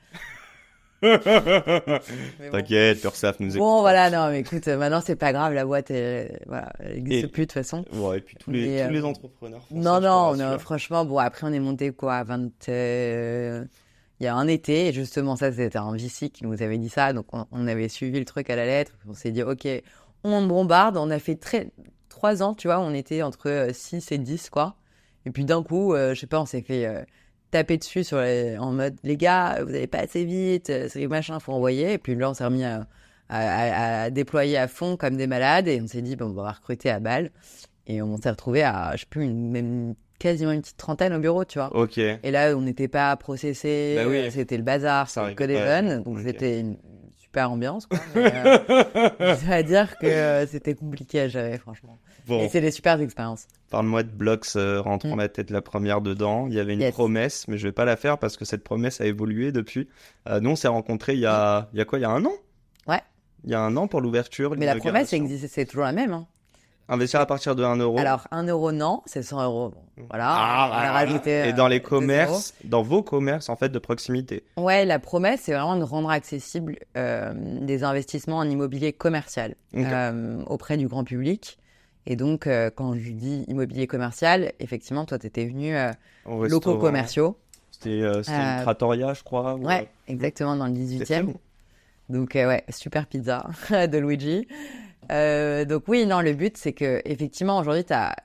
T'inquiète, Pursaf nous écoute. Bon, voilà, non, mais écoute, maintenant, c'est pas grave, la boîte, elle n'existe plus de toute façon. Ouais, et puis tous les entrepreneurs font non, ça, non, franchement, bon, après, on est monté, quoi, à 20... Il y a un été, et justement, ça, c'était un VC qui nous avait dit ça, donc on avait suivi le truc à la lettre, on s'est dit, ok, on bombarde, on a fait 3 ans, tu vois, on était entre 6 et 10, quoi. Et puis d'un coup, je sais pas, on s'est fait taper dessus en mode, les gars, vous allez pas assez vite, c'est machin, faut envoyer. Et puis là, on s'est remis à déployer à fond comme des malades, et on s'est dit, bon, on va recruter à balle. Et on s'est retrouvé à, je sais plus, quasiment une petite trentaine au bureau, tu vois. Ok. Et là, on n'était pas processé, oui. C'était le bazar, c'était que des jeunes, donc c'était une super ambiance, quoi. C'est-à-dire que c'était compliqué à gérer, franchement. Bon. Et c'est des super expériences. Parle-moi de Blox rentrant la tête la première dedans. Il y avait une promesse, mais je vais pas la faire parce que cette promesse a évolué depuis. Nous, on s'est rencontrés il y a quoi? Il y a 1 an? Ouais. Il y a 1 an pour l'ouverture. Mais la promesse existe, c'est toujours la même, hein. Investir à partir de 1 euro. Alors, 1 euro, non, c'est 100 euros. Bon, voilà, on a rajouté. Et dans les commerces, dans vos commerces, en fait, de proximité. Ouais, la promesse, c'est vraiment de rendre accessible des investissements en immobilier commercial auprès du grand public. Et donc, quand je dis immobilier commercial, effectivement, toi, tu étais venu locaux commerciaux. C'était une trattoria, je crois. Ouais, exactement, dans le 18e. Donc, ouais, super pizza de Luigi. Donc oui, non, le but, c'est que effectivement, aujourd'hui,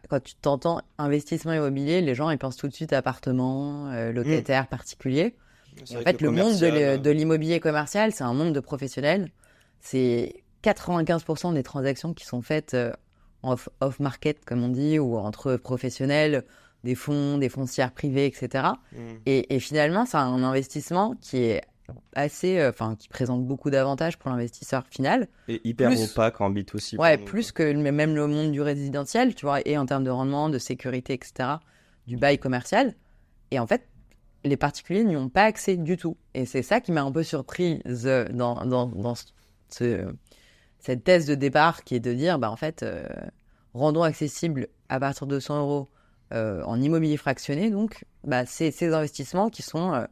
quand tu t'entends investissement immobilier, les gens, ils pensent tout de suite appartement, locataire, particulier. En fait, le monde de l'immobilier commercial, c'est un monde de professionnels. C'est 95% des transactions qui sont faites off-market, comme on dit, ou entre professionnels, des fonds, des foncières privées, etc. Et finalement, c'est un investissement qui est qui présente beaucoup d'avantages pour l'investisseur final. Et hyper opaque en B2C. Ouais, plus que même le monde du résidentiel, tu vois, et en termes de rendement, de sécurité, etc., du bail commercial. Et en fait, les particuliers n'y ont pas accès du tout. Et c'est ça qui m'a un peu surprise dans cette thèse de départ, qui est de dire, en fait, rendons accessible à partir de 100 euros en immobilier fractionné, donc, ces investissements qui sont...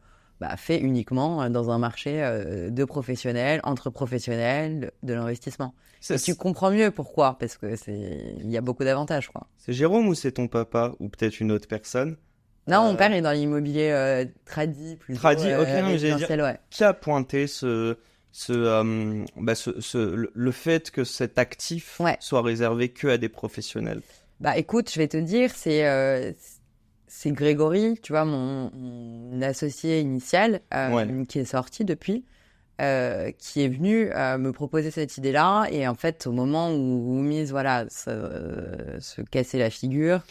fait uniquement dans un marché de professionnels, entre professionnels, de l'investissement. Et tu comprends mieux pourquoi, parce que il y a beaucoup d'avantages, quoi. C'est Jérôme ou c'est ton papa ou peut-être une autre personne? Non, mon père est dans l'immobilier tradi, plutôt. Tradi, ok, mais j'allais dire, ouais. Qui a pointé le fait que cet actif soit réservé que à des professionnels? Écoute, je vais te dire, c'est Grégory, tu vois, mon associé initial, qui est sorti depuis, qui est venu me proposer cette idée-là. Et en fait, au moment où Mise, se cassait la figure,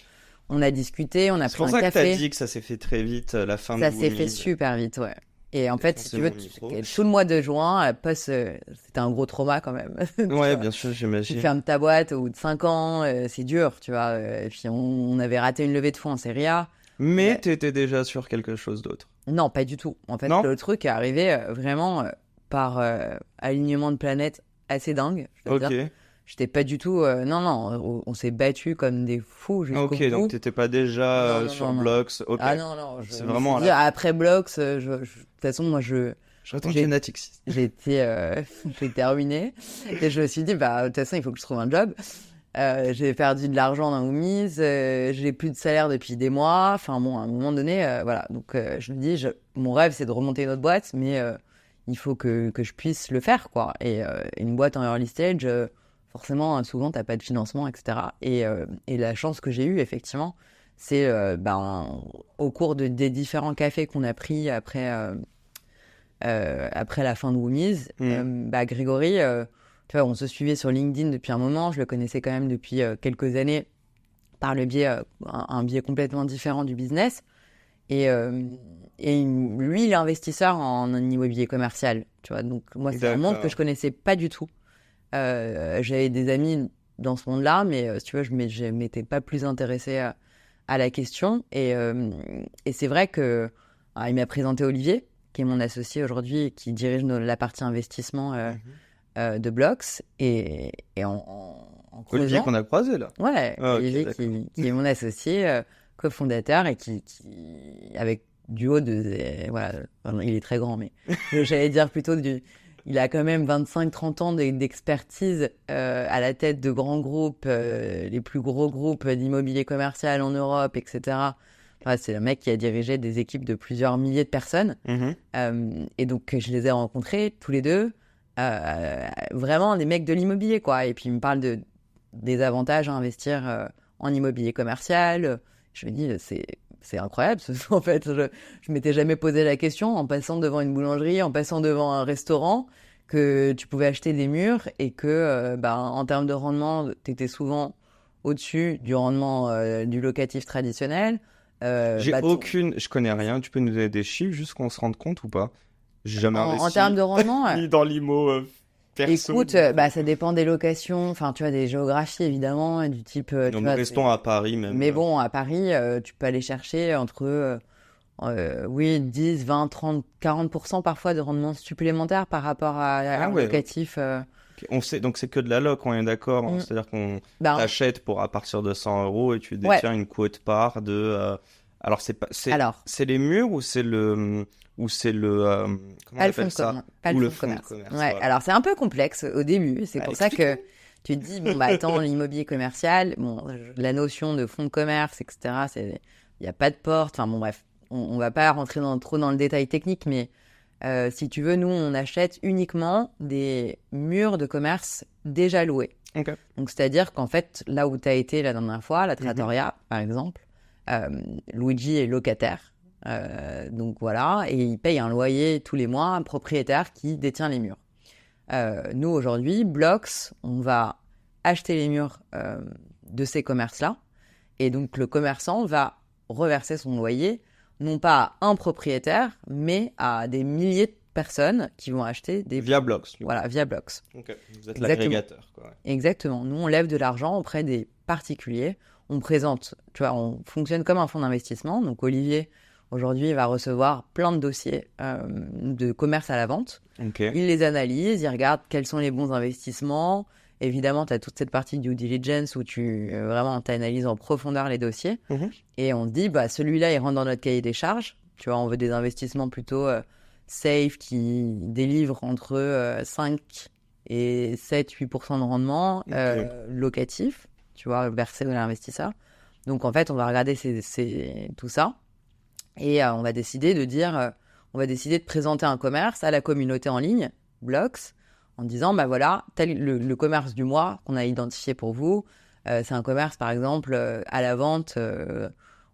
on a discuté, on a pris un café. C'est pour ça que t'as dit que ça s'est fait très vite, la fin de Ça s'est fait super vite, ouais. Et en fait, si tu veux, tout le mois de juin, c'était un gros trauma quand même. Ouais, bien sûr, j'imagine. Tu fermes ta boîte au bout de 5 ans, c'est dur, tu vois. Et puis, on avait raté une levée de fonds en Serie A. Mais t'étais déjà sur quelque chose d'autre? Non, pas du tout. En fait, le truc est arrivé vraiment par alignement de planètes assez dingue, je dois dire. j'étais pas du tout. Non, on s'est battus comme des fous jusqu'au bout. Ok, donc t'étais pas déjà Non, sur non. Blocks. Ok. Ah non, C'est vraiment là. après Blocks, de toute façon, moi, J'attends qu'il y ait Natixis. j'ai été ruinée. Et je me suis dit, bah, de toute façon, il faut que je trouve un job. J'ai perdu de l'argent dans Woomies, j'ai plus de salaire depuis des mois. Enfin bon, à un moment donné, voilà. Donc je me dis, mon rêve, c'est de remonter une autre boîte, mais il faut que je puisse le faire, quoi. Et une boîte en early stage, forcément, souvent, t'as pas de financement, etc. Et la chance que j'ai eue, effectivement, c'est au cours des différents cafés qu'on a pris après la fin de Woomies, Grégory, tu vois, on se suivait sur LinkedIn depuis un moment, je le connaissais quand même depuis quelques années par le biais, un biais complètement différent du business. Et lui, il est investisseur en immobilier commercial, tu vois. Donc moi, c'est un monde que je connaissais pas du tout. J'avais des amis dans ce monde-là, mais si tu vois, je m'étais pas plus intéressée à la question. Et c'est vrai que il m'a présenté Olivier, qui est mon associé aujourd'hui et qui dirige la partie investissement de Blocks. Et en creusant... Olivier qu'on a croisé, là. Ouais, Ah, okay, Olivier qui est mon associé, cofondateur, et qui avec du haut de... voilà, il est très grand, mais j'allais dire plutôt il a quand même 25-30 ans d'expertise à la tête de grands groupes, les plus gros groupes d'immobilier commercial en Europe, etc. Enfin, c'est le mec qui a dirigé des équipes de plusieurs milliers de personnes. Et donc, je les ai rencontrés tous les deux. Vraiment des mecs de l'immobilier, quoi. Et puis, ils me parlent des avantages à investir en immobilier commercial. Je me dis, c'est incroyable. En fait, je m'étais jamais posé la question en passant devant une boulangerie, en passant devant un restaurant, que tu pouvais acheter des murs et que, en termes de rendement, tu étais souvent au-dessus du rendement du locatif traditionnel. Je connais rien. Tu peux nous donner des chiffres juste qu'on se rende compte ou pas? J'ai jamais investi. En termes de rendement, ni dans l'IMO perso. Écoute, ça dépend des locations, enfin tu vois, des géographies évidemment, et du type. Non, nous restons à Paris même. Mais bon, à Paris, tu peux aller chercher entre 10, 20, 30, 40% parfois de rendement supplémentaire par rapport à un locatif. On sait, donc c'est que de la loc, on est d'accord. C'est-à-dire qu'on t'achète à partir de 100 € et tu détiens une quote-part de. Alors c'est les murs ou c'est le comment on appelle ça? Ou le fonds de commerce. Ouais. Voilà. Alors c'est un peu complexe au début. C'est pour ça que tu te dis attends, l'immobilier commercial, la notion de fonds de commerce, etc. Il n'y a pas de porte. Enfin bon bref, on va pas rentrer trop dans le détail technique, mais si tu veux, nous on achète uniquement des murs de commerce déjà loués. Okay. Donc c'est-à-dire qu'en fait, là où tu as été la dernière fois, la Trattoria par exemple. Luigi est locataire, donc voilà, et il paye un loyer tous les mois à un propriétaire qui détient les murs. Nous aujourd'hui, Blocks, on va acheter les murs de ces commerces-là, et donc le commerçant va reverser son loyer non pas à un propriétaire, mais à des milliers de personnes qui vont acheter des... Via Blocks. Voilà, via Blocks. Okay. Vous êtes l'agrégateur, quoi. Exactement. Nous, on lève de l'argent auprès des particuliers. On présente, tu vois, on fonctionne comme un fonds d'investissement. Donc, Olivier, aujourd'hui, va recevoir plein de dossiers de commerce à la vente. Okay. Il les analyse, il regarde quels sont les bons investissements. Évidemment, tu as toute cette partie due diligence où tu analyses en profondeur les dossiers. Et on se dit, celui-là, il rentre dans notre cahier des charges. Tu vois, on veut des investissements plutôt safe qui délivrent entre 5 et 7-8% de rendement locatif. Tu vois, versé à l'investisseur. Donc, en fait, on va regarder tout ça et on va décider de présenter un commerce à la communauté en ligne, Blocks, en disant, voilà, tel le commerce du mois qu'on a identifié pour vous. C'est un commerce, par exemple, à la vente,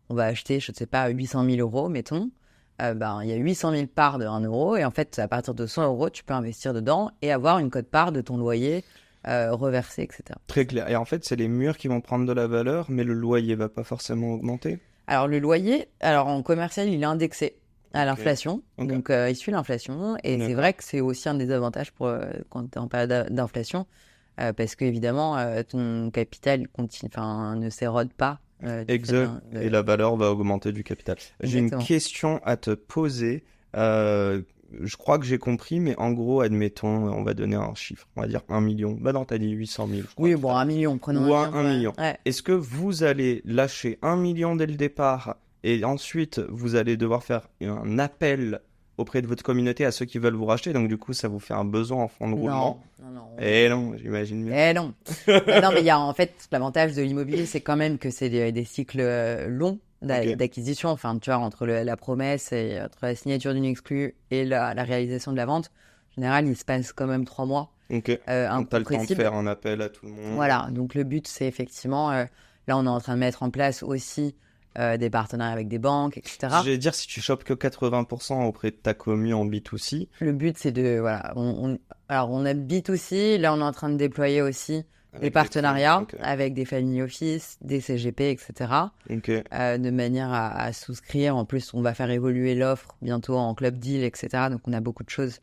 on va acheter, je ne sais pas, 800 000 €, mettons. Il y a 800 000 parts de 1 euro et en fait, à partir de 100 €, tu peux investir dedans et avoir une quote-part de ton loyer reversé, etc. Très clair. Et en fait, c'est les murs qui vont prendre de la valeur, mais le loyer va pas forcément augmenter. Alors, le loyer, en commercial, il est indexé à l'inflation. Okay. Donc, il suit l'inflation. Et c'est vrai que c'est aussi un des avantages quand tu es en période d'inflation, parce qu'évidemment, ton capital ne s'érode pas. Exact. Et la valeur va augmenter du capital. J'ai une question à te poser. je crois que j'ai compris, mais en gros, admettons, on va donner un chiffre, on va dire 1 million. Bah non, t'as dit 800 000, je crois. Oui, bon, 1 million, prenons Ou 1 million. 1 million. Ouais. Est-ce que vous allez lâcher 1 million dès le départ et ensuite vous allez devoir faire un appel auprès de votre communauté à ceux qui veulent vous racheter, donc du coup ça vous fait un besoin en fonds de roulement? Non. Eh non, j'imagine bien. Eh non. Non, mais il y a en fait l'avantage de l'immobilier, c'est quand même que c'est des cycles longs Ok. d'acquisition. Enfin, tu vois, entre la promesse et entre la signature d'une exclue et la réalisation de la vente, en général, il se passe quand même 3 mois. Ok. Donc t'as le temps de Incompressible. faire un appel à tout le monde. Voilà. Donc le but, c'est effectivement, là, on est en train de mettre en place aussi des partenariats avec des banques, etc. Je vais dire, si tu chopes que 80% auprès de ta commu en B2C, Le but, c'est de, voilà, alors on a B2C, là on est en train de déployer aussi des avec partenariats Ok. avec des family office, des CGP, etc. Ok. De manière à souscrire. En plus, on va faire évoluer l'offre bientôt en club deal, etc. Donc on a beaucoup de choses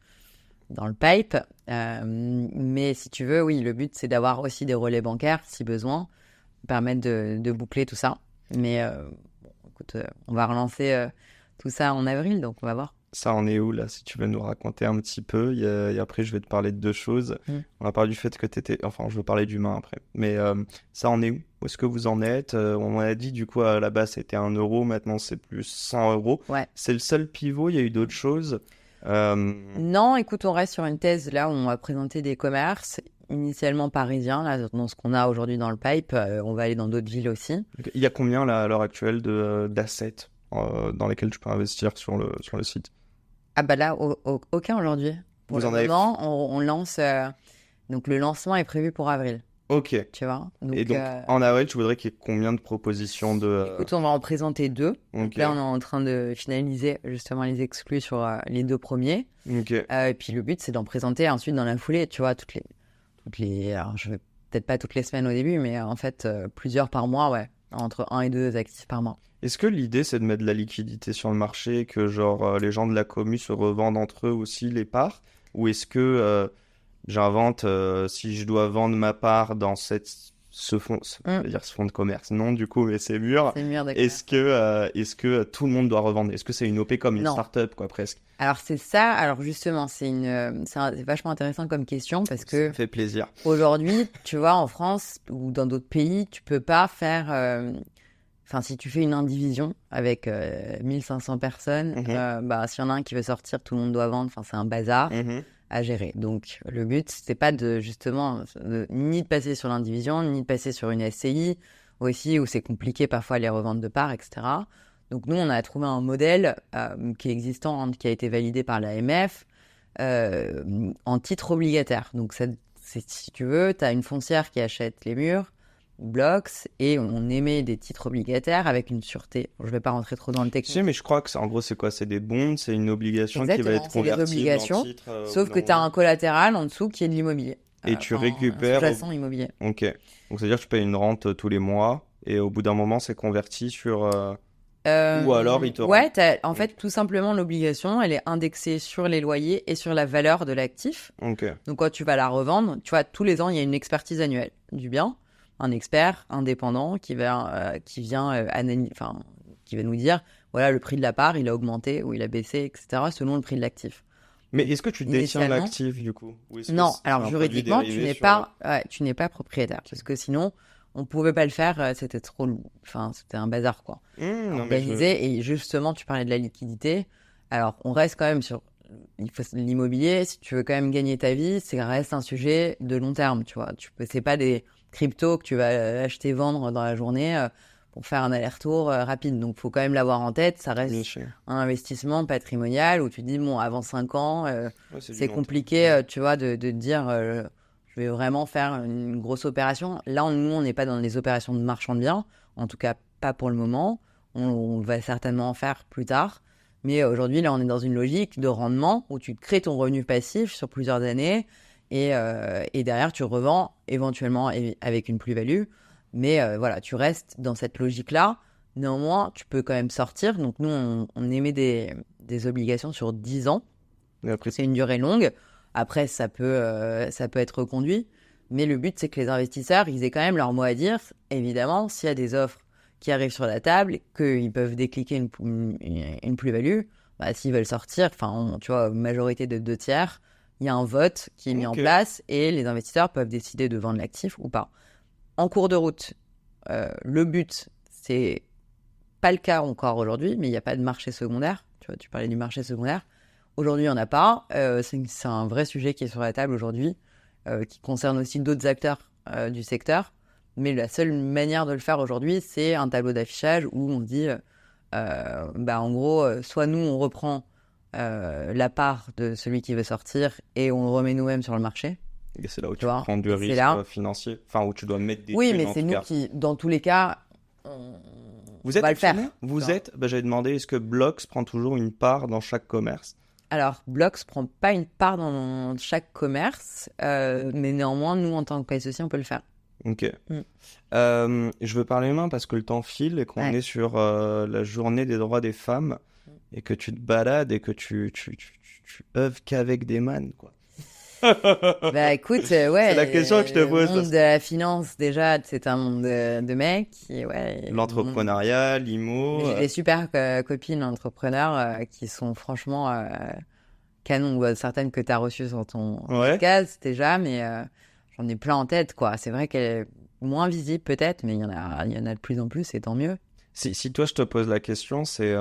dans le pipe. Mais si tu veux, oui, le but, c'est d'avoir aussi des relais bancaires, si besoin, permettre de boucler tout ça. Mais bon, écoute, on va relancer tout ça en avril, donc on va voir. Ça en est où là, si tu veux nous raconter un petit peu? Et après, je vais te parler de deux choses. On va parler du fait que t'étais... Enfin, je veux parler d'humain après. Mais ça en est où? Où est-ce que vous en êtes? On m'a dit, du coup, à la base, c'était 1 euro. Maintenant, c'est plus 100 euros. Ouais. C'est le seul pivot. Il y a eu d'autres choses. Non, écoute, on reste sur une thèse là où on va présenter des commerces initialement parisiens, là, dans ce qu'on a aujourd'hui dans le pipe. On va aller dans d'autres villes aussi. Il y a combien, là, à l'heure actuelle, d'assets dans lesquels tu peux investir sur le site? Ah bah là, aucun aujourd'hui. Pour Vous le en avez... moment, on lance... donc le lancement est prévu pour avril, Ok. tu vois. Et donc, en avril, tu voudrais qu'il y ait combien de propositions de... Écoute, on va en présenter 2. Donc Ok. là, on est en train de finaliser justement les exclus sur les 2 premiers. Ok. Et puis le but, c'est d'en présenter ensuite dans la foulée, tu vois, toutes les... Alors, je vais peut-être pas toutes les semaines au début, mais en fait, plusieurs par mois, ouais. Entre 1 et 2 actifs par mois. Est-ce que l'idée, c'est de mettre de la liquidité sur le marché, que genre les gens de la commu se revendent entre eux aussi les parts? Ou est-ce que j'invente, si je dois vendre ma part dans ce fonds, je veux dire ce fonds de commerce? Non, du coup, mais c'est mûr. C'est mûr, d'accord. Est-ce que tout le monde doit revendre? Est-ce que c'est une OP comme une Non. start-up, quoi, presque? Alors c'est ça, alors justement, c'est vachement intéressant comme question parce Ça que me fait plaisir. aujourd'hui, tu vois, en France ou dans d'autres pays, tu peux pas faire... Enfin, si tu fais une indivision avec 1500 personnes, bah, s'il y en a un qui veut sortir, tout le monde doit vendre. Enfin, c'est un bazar à gérer. Donc, le but, c'est pas ni de passer sur l'indivision, ni de passer sur une SCI aussi, où c'est compliqué parfois les reventes de parts, etc. Donc, nous, on a trouvé un modèle qui est existant, qui a été validé par l'AMF en titre obligataire. Donc, si tu veux, tu as une foncière qui achète les murs, Blocks, et on émet des titres obligataires avec une sûreté. Je ne vais pas rentrer trop dans le Tu technique. sais, mais je crois que en gros, c'est quoi? C'est des bonds, c'est une obligation qui va Exactement, être c'est des convertible obligations, en titre. sauf que tu as un collatéral en dessous qui est de l'immobilier. Et tu récupères... Sous-jacent immobilier. Ok. Donc, c'est-à-dire que tu payes une rente tous les mois et au bout d'un moment, c'est converti sur... Ou alors, il te Ouais, en fait, tout simplement, l'obligation, elle est indexée sur les loyers et sur la valeur de l'actif. Ok. Donc, quand tu vas la revendre, tu vois, tous les ans, il y a une expertise annuelle du bien. Un expert indépendant qui vient qui va nous dire, voilà, le prix de la part, il a augmenté ou il a baissé, etc., selon le prix de l'actif. Mais est-ce que tu détiens Initialement- l'actif, du coup? Ou est-ce que Non, c'est alors un juridiquement, produit tu dérivé n'es sur- tu n'es pas propriétaire. Parce que sinon, on pouvait pas le faire, c'était trop... Enfin, c'était un bazar, quoi. Non, mais Organisé. Et justement, tu parlais de la liquidité. Alors, on reste quand même sur l'immobilier. Si tu veux quand même gagner ta vie, ça reste un sujet de long terme, tu vois. C'est pas des cryptos que tu vas acheter, vendre dans la journée pour faire un aller-retour rapide. Donc, il faut quand même l'avoir en tête. Ça reste Bien sûr. un investissement patrimonial où tu te dis, bon, avant 5 ans, Ouais, du c'est long compliqué, terme. tu vois, de te dire, je vais vraiment faire une grosse opération. Là, nous, on n'est pas dans les opérations de marchand de biens, en tout cas pas pour le moment. On va certainement en faire plus tard. Mais aujourd'hui, là, on est dans une logique de rendement où tu crées ton revenu passif sur plusieurs années et derrière, tu revends éventuellement avec une plus-value. Mais voilà, tu restes dans cette logique-là. Néanmoins, tu peux quand même sortir. Donc, nous, on émet des obligations sur 10 ans. Et après, C'est une durée longue. Après, ça peut être reconduit. Mais le but, c'est que les investisseurs, ils aient quand même leur mot à dire. Évidemment, s'il y a des offres qui arrivent sur la table, qu'ils peuvent décliquer une plus-value, bah, s'ils veulent sortir, tu vois, majorité de 2/3, il y a un vote qui est mis en place et les investisseurs peuvent décider de vendre l'actif ou pas. En cours de route, le but, c'est pas le cas encore aujourd'hui, mais il n'y a pas de marché secondaire. Tu vois, tu parlais du marché secondaire. Aujourd'hui, il n'y en a pas. C'est un vrai sujet qui est sur la table aujourd'hui, qui concerne aussi d'autres acteurs du secteur. Mais la seule manière de le faire aujourd'hui, c'est un tableau d'affichage où on dit, en gros, soit nous, on reprend la part de celui qui veut sortir et on le remet nous-mêmes sur le marché. Et c'est là où tu prends du risque financier, enfin où tu dois mettre des oui, mais c'est nous qui, dans tous les cas, vous êtes va le faire. Vous êtes, j'avais demandé, est-ce que Blox prend toujours une part dans chaque commerce? Alors, Blox prend pas une part dans chaque commerce, mais néanmoins, nous, en tant que PSEC, on peut le faire. Ok. Je veux parler humain parce que le temps file et qu'on est sur la journée des droits des femmes et que tu te balades et que tu œuvres qu'avec des mannes, quoi. Bah écoute, c'est la question que je te pose. Le monde de la finance, déjà, c'est un monde de mecs. Et l'entrepreneuriat, l'IMO. J'ai des super copines entrepreneurs qui sont franchement canon. Certaines que tu as reçues sur ton podcast déjà, mais j'en ai plein en tête, quoi. C'est vrai qu'elle est moins visible peut-être, mais il y en a de plus en plus et tant mieux. Si toi, je te pose la question, c'est...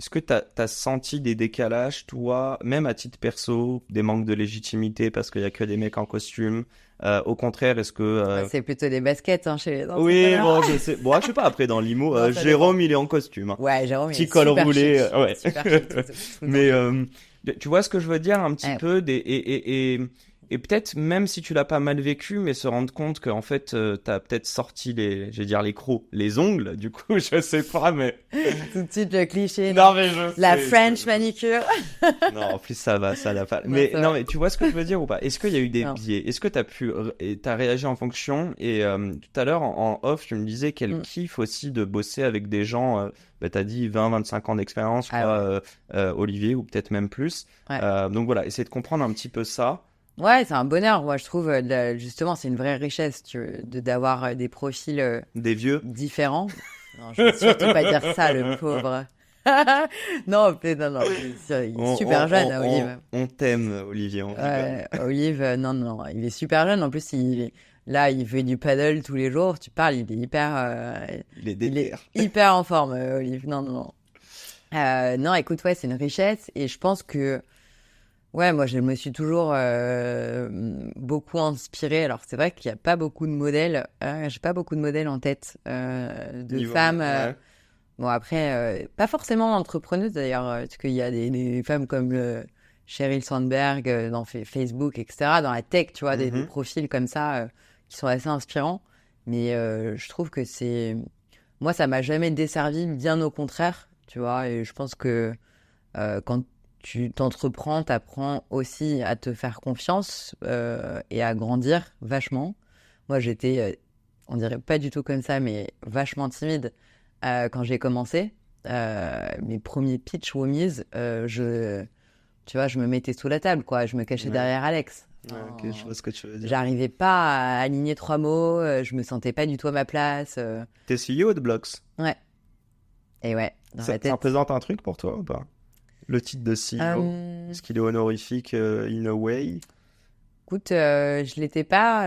Est-ce que tu as senti des décalages, toi, même à titre perso, des manques de légitimité parce qu'il n'y a que des mecs en costume? Au contraire, est-ce que... C'est plutôt des baskets chez les entrepreneurs. Oui, bon, je sais. Bon, je sais pas, après, dans l'IMO, Jérôme, il est en costume. Ouais, Jérôme, petit col roulé. Ouais. Super chic, mais tu vois ce que je veux dire un petit peu et peut-être, même si tu l'as pas mal vécu, mais se rendre compte qu'en fait, t'as peut-être sorti les crocs, les ongles, du coup, je sais pas, mais... Tout de suite, le cliché. Non, mais la French manicure. Non, en plus, ça l'a pas. Mais tu vois ce que je veux dire ou pas? Est-ce qu'il y a eu des biais? Est-ce que t'as réagi en fonction? Et tout à l'heure, en off, tu me disais quel kiff aussi de bosser avec des gens, t'as dit 20-25 ans d'expérience, je crois, Olivier, ou peut-être même plus. Donc voilà, essayer de comprendre un petit peu ça. Ouais, c'est un bonheur. Moi, je trouve, justement, c'est une vraie richesse d'avoir des profils des vieux différents. Non, je ne veux surtout pas dire ça, le pauvre. non, il est super jeune, Olive. On t'aime, Olivier. Olive, non, il est super jeune. En plus, il fait du paddle tous les jours. Tu parles, il est hyper... il est hyper en forme, Olive. Non. Non, écoute, c'est une richesse. Et je pense que... Ouais, moi, je me suis toujours beaucoup inspirée. Alors, c'est vrai qu'il n'y a pas beaucoup de modèles. J'ai pas beaucoup de modèles en tête de femmes. Bon, après, pas forcément entrepreneuses, d'ailleurs, parce qu'il y a des femmes comme Sheryl Sandberg dans Facebook, etc., dans la tech, tu vois, des profils comme ça qui sont assez inspirants. Mais je trouve que moi, ça m'a jamais desservi, bien au contraire, tu vois. Et je pense que quand tu t'entreprends, t'apprends aussi à te faire confiance et à grandir vachement. Moi, j'étais, on dirait pas du tout comme ça, mais vachement timide quand j'ai commencé. Mes premiers pitch Womies, je me mettais sous la table, quoi. Je me cachais derrière Alex. Ok, je vois ce que tu veux dire. J'arrivais pas à aligner 3 mots, je me sentais pas du tout à ma place. T'es CEO de Blox? Ouais. Et ouais, dans la tête. Ça représente un truc pour toi ou pas? Le titre de CEO, est-ce qu'il est honorifique in a way? Écoute, je l'étais pas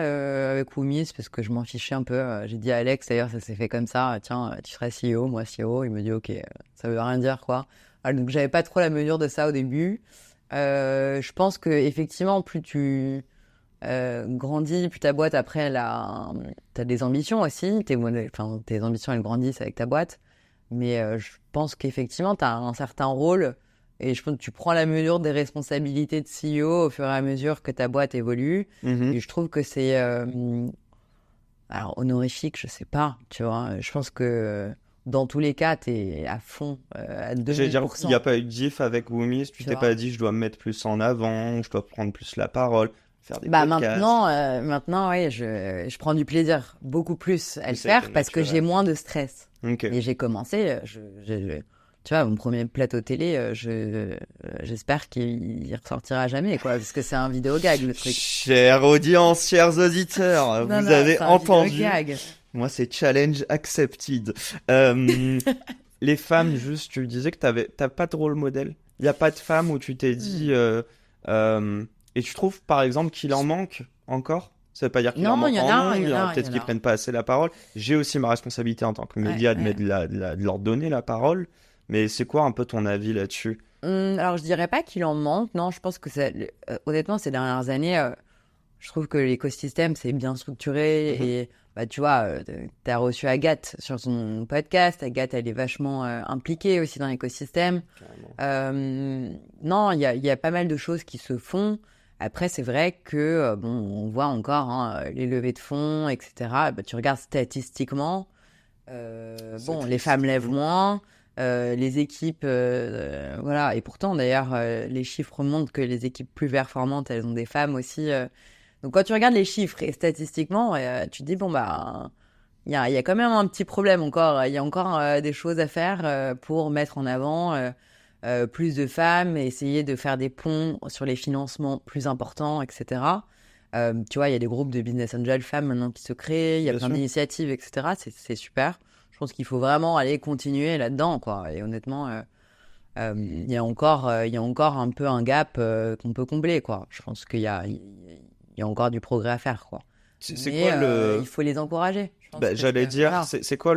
avec Woomies parce que je m'en fichais un peu. J'ai dit à Alex, d'ailleurs, ça s'est fait comme ça. Tiens, tu seras CEO, moi CEO. Il me dit, ok, ça veut rien dire, quoi. Donc, j'avais pas trop la mesure de ça au début. Je pense que effectivement, plus tu grandis, plus ta boîte, après, t'as des ambitions aussi. Tes ambitions, elles grandissent avec ta boîte. Mais je pense qu'effectivement, t'as un certain rôle. Et je pense que tu prends la mesure des responsabilités de CEO au fur et à mesure que ta boîte évolue. Et je trouve que c'est... alors, honorifique, je sais pas, tu vois. Je pense que dans tous les cas, t'es à fond, à 2000%. J'allais dire, il n'y a pas eu de gif avec Woomies. Tu t'es pas dit, je dois me mettre plus en avant, je dois prendre plus la parole, faire des podcasts. Maintenant, ouais, je prends du plaisir beaucoup plus à le faire parce que j'ai moins de stress. Et j'ai commencé... Tu vois, mon premier plateau télé, j'espère qu'il ressortira jamais, quoi, parce que c'est un vidéo gag, le truc. Chère audience, chers auditeurs, vous avez entendu. Moi, c'est challenge accepted. les femmes, juste, tu disais que t'as pas de rôle modèle. Il n'y a pas de femme où tu t'es dit... et tu trouves, par exemple, qu'il en manque encore? Ça veut pas dire qu'il en manque il y en a peut-être qu'ils prennent pas assez la parole. J'ai aussi ma responsabilité en tant que média de leur donner la parole. Mais c'est quoi un peu ton avis là-dessus? Alors, je dirais pas qu'il en manque. Non, je pense que honnêtement, ces dernières années, je trouve que l'écosystème, c'est bien structuré. Et tu vois, tu as reçu Agathe sur son podcast. Agathe, elle est vachement impliquée aussi dans l'écosystème. Non, il y a pas mal de choses qui se font. Après, c'est vrai que, on voit encore les levées de fonds, etc. Tu regardes statistiquement, les femmes lèvent moins, les équipes, voilà. Et pourtant, d'ailleurs, les chiffres montrent que les équipes plus performantes, elles ont des femmes aussi. Donc, quand tu regardes les chiffres et statistiquement, tu te dis, il y a quand même un petit problème encore. Il y a encore des choses à faire pour mettre en avant... plus de femmes, et essayer de faire des ponts sur les financements plus importants, etc. Tu vois, il y a des groupes de business angel femmes maintenant qui se créent, il y a plein d'initiatives, etc. C'est super. Je pense qu'il faut vraiment aller continuer là-dedans, quoi. Et honnêtement, il y a encore un peu un gap qu'on peut combler, quoi. Je pense qu'il y a encore du progrès à faire, quoi. C'est quoi il faut les encourager. J'allais dire, c'est quoi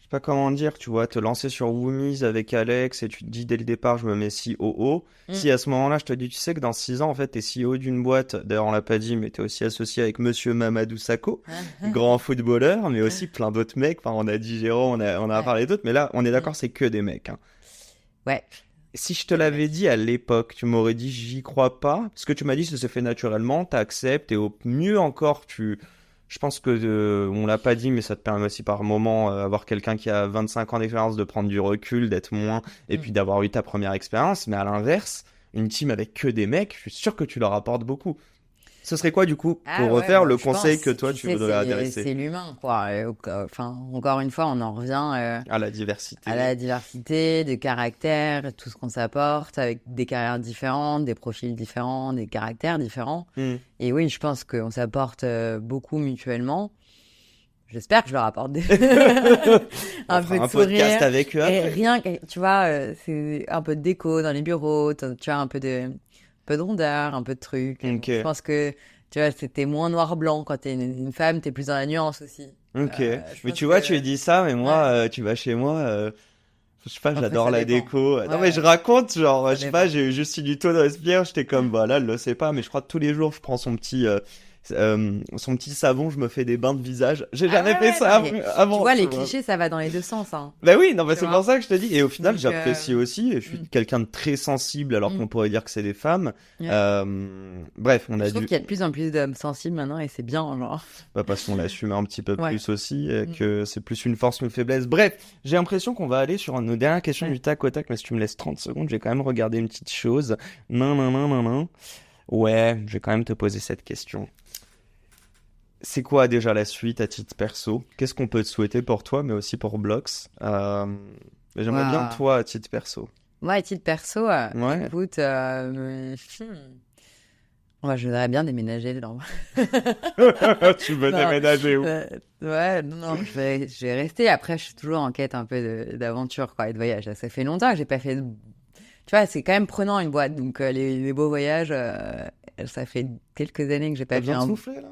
pas comment dire, tu vois, te lancer sur Woomies avec Alex et tu te dis dès le départ, je me mets CEO. Si à ce moment-là, je te dis, tu sais que dans 6 ans, en fait, t'es CEO d'une boîte, d'ailleurs, on l'a pas dit, mais t'es aussi associé avec Monsieur Mamadou Sakho, grand footballeur, mais aussi plein d'autres mecs. Enfin, on a dit Jérôme, on a parlé d'autres, mais là, on est d'accord, c'est que des mecs. Hein. Ouais. Si je te l'avais dit à l'époque, tu m'aurais dit, j'y crois pas. Parce que tu m'as dit, ça se fait naturellement, t'acceptes, et au mieux encore, je pense que on l'a pas dit, mais ça te permet aussi par moment avoir quelqu'un qui a 25 ans d'expérience de prendre du recul, d'être moins, et puis d'avoir eu ta première expérience. Mais à l'inverse, une team avec que des mecs, je suis sûr que tu leur apportes beaucoup. Ce serait quoi du coup pour refaire le conseil que toi tu voudrais adresser? C'est l'humain, quoi. Enfin, encore une fois, on en revient à la diversité. À la diversité, des caractères, tout ce qu'on s'apporte, avec des carrières différentes, des profils différents, des caractères différents. Et oui, je pense qu'on s'apporte beaucoup mutuellement. J'espère que je leur apporte un peu de sourire. Podcast avec eux après. Et rien, tu vois, c'est un peu de déco dans les bureaux, tu vois, un peu de rondeur, un peu de trucs. Okay. Je pense que, tu vois, c'était moins noir-blanc. Quand t'es une femme, t'es plus dans la nuance aussi. Ok. Mais tu vois, tu dis ça, mais moi, tu vas chez moi, je sais pas, j'adore la déco. Non, mais je raconte, genre, je sais pas, j'ai eu juste du taux de respire, j'étais comme, voilà, elle le sait pas, mais je crois que tous les jours, je prends son petit savon, je me fais des bains de visage. J'ai jamais fait ça avant. Tu vois, les clichés, ça va dans les deux sens. Hein. Bah oui, non, bah c'est pour ça que je te dis. Et au final, j'apprécie aussi. Et je suis quelqu'un de très sensible, alors qu'on pourrait dire que c'est des femmes. Bref, on a Je trouve qu'il y a de plus en plus d'hommes sensibles maintenant, et c'est bien, genre. Bah parce qu'on l'assume un petit peu plus aussi, et que c'est plus une force qu'une faiblesse. Bref, j'ai l'impression qu'on va aller sur nos dernières questions du tac au tac, mais si tu me laisses 30 secondes, je vais quand même regarder une petite chose. Non. Ouais, je vais quand même te poser cette question. C'est quoi déjà la suite à titre perso? Qu'est-ce qu'on peut te souhaiter pour toi, mais aussi pour Blox? J'aimerais bien toi à titre perso. Moi, à titre perso, écoute, je voudrais bien déménager dedans. Tu veux déménager où? Non, je vais rester. Après, je suis toujours en quête un peu d'aventure, quoi, et de voyage. Ça fait longtemps que j'ai pas fait. Tu vois, c'est quand même prenant une boîte, donc les beaux voyages, ça fait quelques années que j'ai pas fait. T'as besoin de souffler là?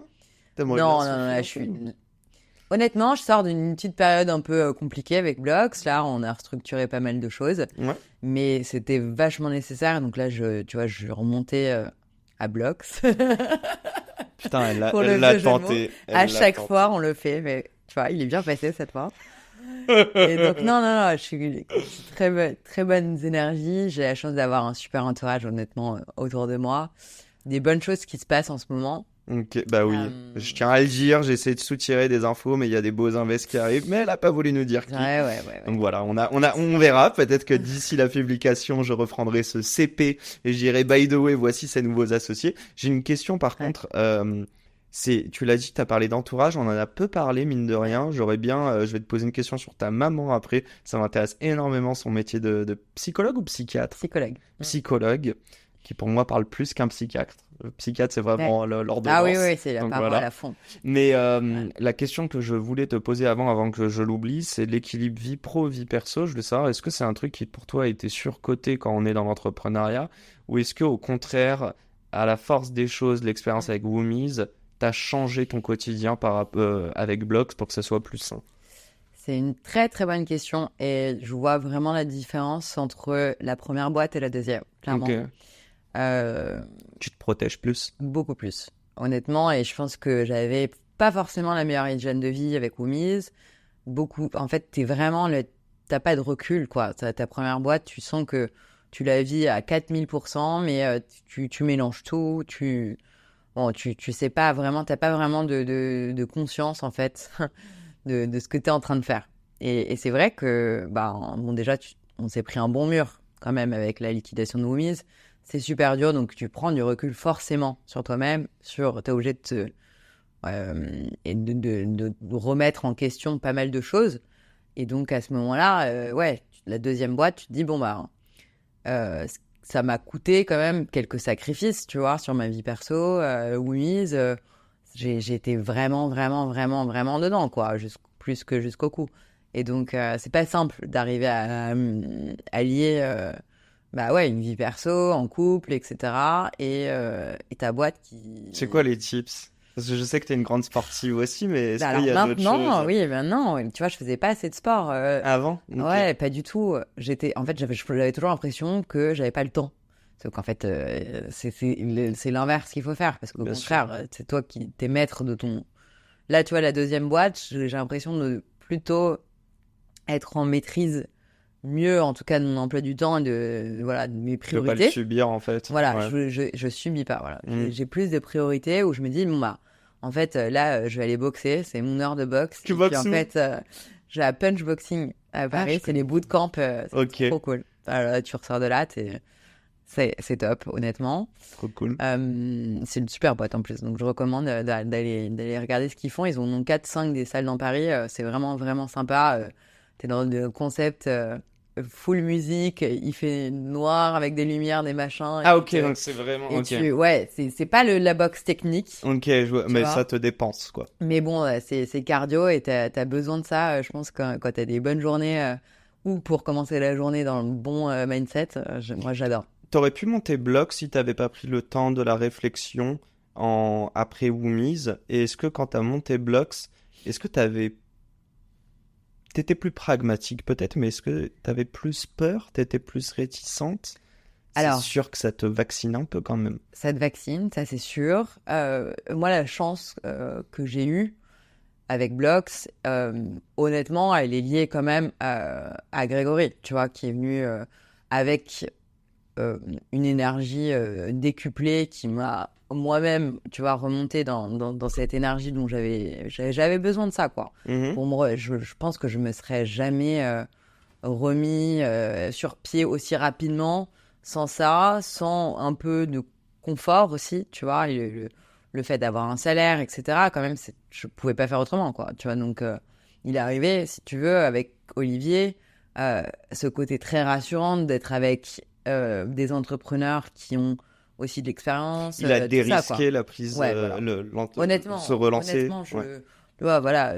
Non, je suis... Honnêtement, je sors d'une petite période un peu compliquée avec Blox. Là, on a restructuré pas mal de choses. Ouais. Mais c'était vachement nécessaire. Donc là, tu vois, je remontais à Blox. Putain, elle l'a tenté. À chaque fois, on le fait. Mais tu vois, il est bien passé cette fois. Et donc, non, je suis très bonnes énergies. J'ai la chance d'avoir un super entourage, honnêtement, autour de moi. Des bonnes choses qui se passent en ce moment. Ok, bah oui, je tiens à le dire, j'ai essayé de soutirer des infos, mais il y a des beaux invests qui arrivent, mais elle a pas voulu nous dire qui. Ouais. Donc voilà, on verra, peut-être que d'ici la publication, je reprendrai ce CP et je dirai by the way, voici ces nouveaux associés. J'ai une question par contre, tu l'as dit, t'as parlé d'entourage, on en a peu parlé, mine de rien, je vais te poser une question sur ta maman après, ça m'intéresse énormément son métier de psychologue ou psychiatre? Psychologue. Psychologue. qui pour moi parle plus qu'un psychiatre. Le psychiatre, c'est vraiment l'ordonnance. Ah oui, c'est la parole voilà. à la fond. Mais la question que je voulais te poser avant que je l'oublie, c'est l'équilibre vie pro, vie perso. Je voulais savoir, est-ce que c'est un truc qui pour toi a été surcoté quand on est dans l'entrepreneuriat, ou est-ce que au contraire, à la force des choses, l'expérience avec Woomies, t'as changé ton quotidien avec Blocks pour que ça soit plus sain? C'est une très très bonne question et je vois vraiment la différence entre la première boîte et la deuxième, clairement. Okay. Tu te protèges plus? Beaucoup plus, honnêtement, et je pense que j'avais pas forcément la meilleure hygiène de vie avec Woomies. En fait, t'as pas de recul, quoi. Ta première boîte, tu sens que tu la vis à 4000%, mais tu mélanges tout, tu sais pas vraiment, t'as pas vraiment de conscience, en fait, de ce que t'es en train de faire. Et c'est vrai que, déjà, on s'est pris un bon mur, quand même, avec la liquidation de Woomies. C'est super dur, donc tu prends du recul forcément sur toi-même, t'es obligé de remettre en question pas mal de choses. Et donc, à ce moment-là, la deuxième boîte, tu te dis, ça m'a coûté quand même quelques sacrifices, tu vois, sur ma vie perso. Woomies, j'étais vraiment, vraiment, vraiment, vraiment dedans, quoi, plus que jusqu'au cou. Et donc, c'est pas simple d'arriver à lier une vie perso, en couple, etc. Et ta boîte qui... C'est quoi les tips? Parce que je sais que tu es une grande sportive aussi, mais est-ce qu'il y a d'autres choses? Oui, maintenant, tu vois, je faisais pas assez de sport. Avant? Okay. Ouais, pas du tout. J'avais toujours l'impression que j'avais pas le temps. Sauf qu'en fait, c'est l'inverse qu'il faut faire. Parce qu'au contraire, c'est toi qui t'es maître de ton... Là, tu vois, la deuxième boîte, j'ai l'impression de plutôt être en maîtrise mieux, en tout cas, de mon emploi du temps et de mes priorités. De pas le subir, en fait. Voilà, je subis pas. Voilà. J'ai plus de priorités où je me dis, en fait, là, je vais aller boxer. C'est mon heure de boxe. Tu boxes où? En fait, j'ai un punch boxing à Paris. C'est les bootcamps. C'est trop cool. Alors, tu ressors de là, c'est top, honnêtement. Trop cool. C'est une super boîte en plus. Donc, je recommande d'aller regarder ce qu'ils font. Ils ont 4-5 des salles dans Paris. C'est vraiment, vraiment sympa. T'es dans le concept... full musique, il fait noir avec des lumières, des machins. Ah ok, donc c'est vraiment... c'est pas la boxe technique. Ok, mais ça te dépense, quoi. Mais bon, c'est cardio et t'as besoin de ça, je pense, quand t'as des bonnes journées ou pour commencer la journée dans le bon mindset, moi j'adore. T'aurais pu monter Blocks si t'avais pas pris le temps de la réflexion après Woomies. Et est-ce que quand t'as monté Blocks, est-ce que t'étais plus pragmatique peut-être, mais est-ce que t'avais plus peur? T'étais plus réticente? C'est sûr que ça te vaccine un peu quand même. Ça te vaccine, ça c'est sûr. Moi, la chance que j'ai eue avec Blocks, honnêtement, elle est liée quand même à Grégory, tu vois, qui est venu avec une énergie décuplée qui m'a moi-même, tu vois, remonté dans cette énergie dont j'avais besoin de ça, quoi. Je pense que je me serais jamais remis sur pied aussi rapidement sans ça, sans un peu de confort aussi, tu vois, le fait d'avoir un salaire, etc. Quand même, je pouvais pas faire autrement, quoi, tu vois. Donc, il est arrivé, si tu veux, avec Olivier, ce côté très rassurant d'être avec des entrepreneurs qui ont aussi de l'expérience. Il a dérisqué ça, la prise, honnêtement, se relancer. Honnêtement, tu vois, voilà,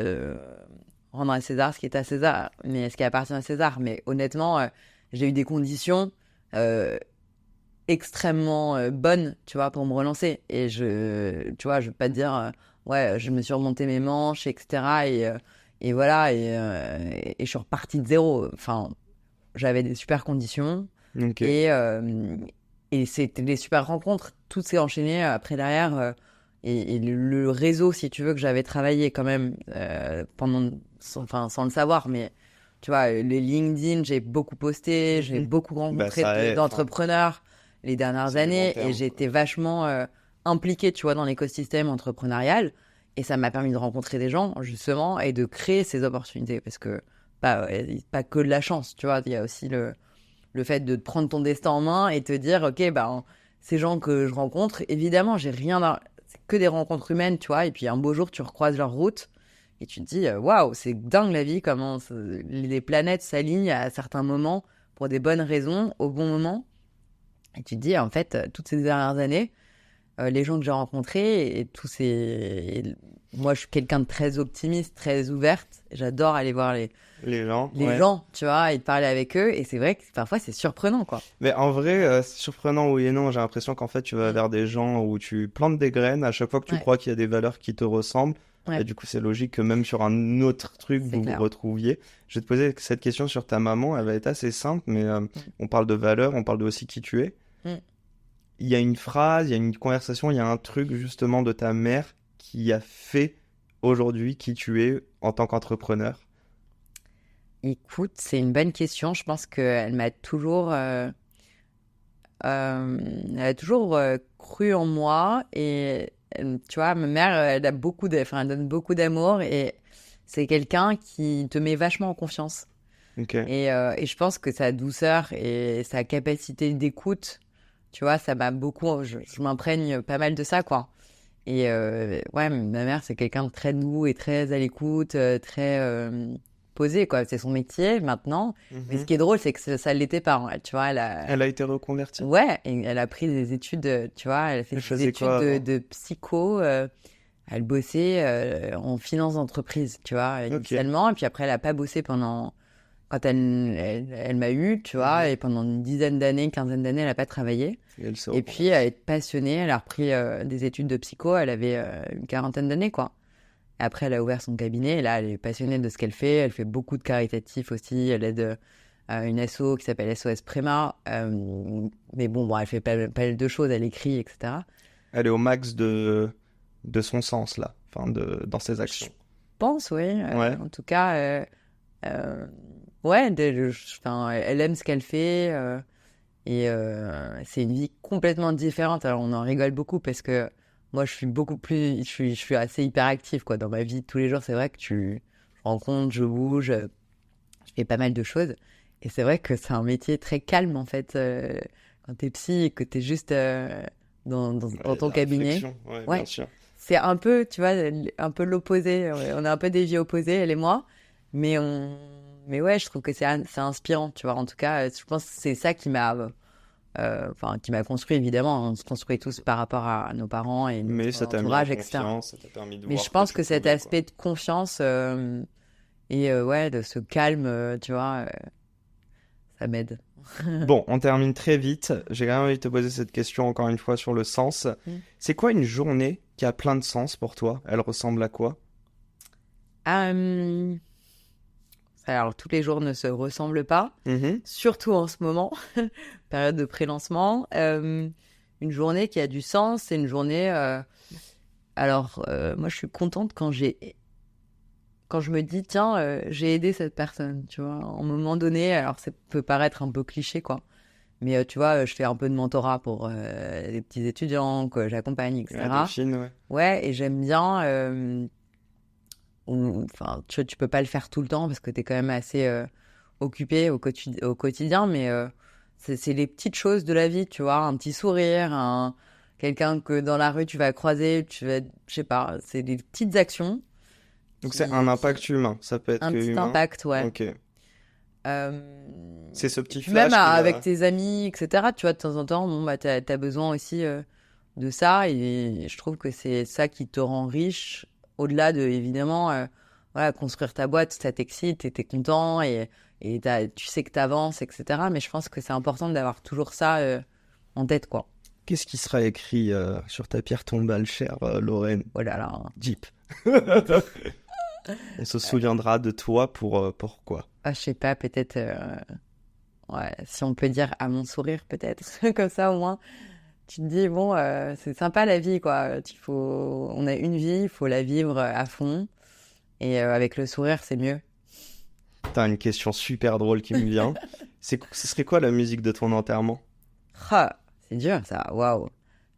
rendre à César ce qui est à César, mais ce qui appartient à César. Mais honnêtement, j'ai eu des conditions extrêmement bonnes, tu vois, pour me relancer. Et tu vois, je veux pas te dire, je me suis remonté mes manches, etc. Et voilà, et je suis repartie de zéro. Enfin, j'avais des super conditions. Okay. Et c'était des super rencontres. Tout s'est enchaîné après derrière. Et le réseau, si tu veux, que j'avais travaillé quand même sans le savoir. Mais tu vois, les LinkedIn, j'ai beaucoup posté, j'ai beaucoup rencontré d'entrepreneurs les dernières années. Et j'étais vachement impliquée, tu vois, dans l'écosystème entrepreneurial. Et ça m'a permis de rencontrer des gens, justement, et de créer ces opportunités. Parce que pas que de la chance, tu vois. Il y a aussi le fait de prendre ton destin en main et te dire, ok, ces gens que je rencontre, évidemment, c'est que des rencontres humaines, tu vois, et puis un beau jour, tu recroises leur route et tu te dis, waouh, c'est dingue la vie, comment les planètes s'alignent à certains moments pour des bonnes raisons, au bon moment. Et tu te dis, en fait, toutes ces dernières années, les gens que j'ai rencontrés et moi, je suis quelqu'un de très optimiste, très ouverte. J'adore aller voir les gens, tu vois, et de parler avec eux. Et c'est vrai que parfois, c'est surprenant, quoi. Mais en vrai, c'est surprenant, oui et non. J'ai l'impression qu'en fait, tu vas vers des gens où tu plantes des graines à chaque fois que tu crois qu'il y a des valeurs qui te ressemblent. Et du coup, c'est logique que même sur un autre truc, vous vous retrouviez. Je vais te poser cette question sur ta maman. Elle va être assez simple, mais on parle de valeurs, on parle de aussi qui tu es. Il y a une phrase, il y a une conversation, il y a un truc justement de ta mère qui a fait aujourd'hui qui tu es en tant qu'entrepreneur. Écoute, c'est une bonne question. Je pense qu'elle m'a toujours, cru en moi. Et tu vois, ma mère, elle donne beaucoup d'amour et c'est quelqu'un qui te met vachement en confiance. Okay. Et je pense que sa douceur et sa capacité d'écoute, tu vois, ça m'a beaucoup. Je m'imprègne pas mal de ça, quoi. Et ouais, ma mère, c'est quelqu'un de très doux et très à l'écoute, très posé, quoi. C'est son métier maintenant. Mais ce qui est drôle, c'est que ça l'était pas. Hein. Tu vois, elle a été reconvertie. Ouais, et elle a pris des études, tu vois, elle a fait des études de psycho. Elle bossait en finance d'entreprise, tu vois, initialement. Et puis après, elle a pas bossé quand elle m'a eu, tu vois, et pendant une quinzaine d'années, elle n'a pas travaillé. Et puis, elle est passionnée, elle a repris des études de psycho, elle avait une 40aine d'années, quoi. Et après, elle a ouvert son cabinet, et là, elle est passionnée de ce qu'elle fait beaucoup de caritatifs aussi, elle aide une asso qui s'appelle SOS Préma, mais bon, elle fait pas mal de choses, elle écrit, etc. Elle est au max de son sens, là, enfin, dans ses actions. Je pense, oui. En tout cas... ouais, elle aime ce qu'elle fait et c'est une vie complètement différente. Alors on en rigole beaucoup parce que moi je suis assez hyperactive quoi dans ma vie de tous les jours. C'est vrai que je rencontre, je bouge, je fais pas mal de choses et c'est vrai que c'est un métier très calme en fait quand t'es psy et que t'es juste dans ton cabinet. Ouais, bien sûr. C'est un peu, tu vois, un peu l'opposé. On a un peu des vies opposées, elle et moi. Mais ouais, je trouve que c'est inspirant, tu vois. En tout cas, je pense que c'est ça qui m'a construit, évidemment. On se construit tous par rapport à nos parents et notre entourage, etc. Mais je pense que cet aspect de confiance et de ce calme, tu vois, ça m'aide. Bon, on termine très vite. J'ai quand même envie de te poser cette question encore une fois sur le sens. C'est quoi une journée qui a plein de sens pour toi? Elle ressemble à quoi? Alors, tous les jours ne se ressemblent pas, surtout en ce moment, période de pré-lancement. Une journée qui a du sens, c'est une journée... moi, je suis contente quand je me dis, tiens, j'ai aidé cette personne, tu vois. À un moment donné, alors ça peut paraître un peu cliché, quoi. Mais tu vois, je fais un peu de mentorat pour des petits étudiants que j'accompagne, etc. Ouais, et j'aime bien... Enfin, tu peux pas le faire tout le temps parce que t'es quand même assez occupé au quotidien, mais c'est les petites choses de la vie, tu vois, un petit sourire, quelqu'un que dans la rue tu vas croiser, je sais pas, c'est des petites actions. Donc c'est un impact humain, ça peut être un petit humain. Impact, ouais. Ok. C'est ce petit flash. Même avec tes amis, etc. Tu vois, de temps en temps, bon, bah, t'as besoin aussi de ça, et je trouve que c'est ça qui te rend riche. Au-delà de, évidemment, construire ta boîte, ça t'excite, t'es content et tu sais que t'avances, etc. Mais je pense que c'est important d'avoir toujours ça en tête, quoi. Qu'est-ce qui sera écrit sur ta pierre tombale, chère Lorraine? Oh là là. Jeep. On se souviendra de toi pourquoi? Je sais pas, peut-être... si on peut dire à mon sourire, peut-être. Comme ça, au moins... Tu te dis, bon, c'est sympa la vie, quoi. On a une vie, il faut la vivre à fond. Et avec le sourire, c'est mieux. T'as une question super drôle qui me vient. Ce serait quoi la musique de ton enterrement? C'est dur, ça. Waouh.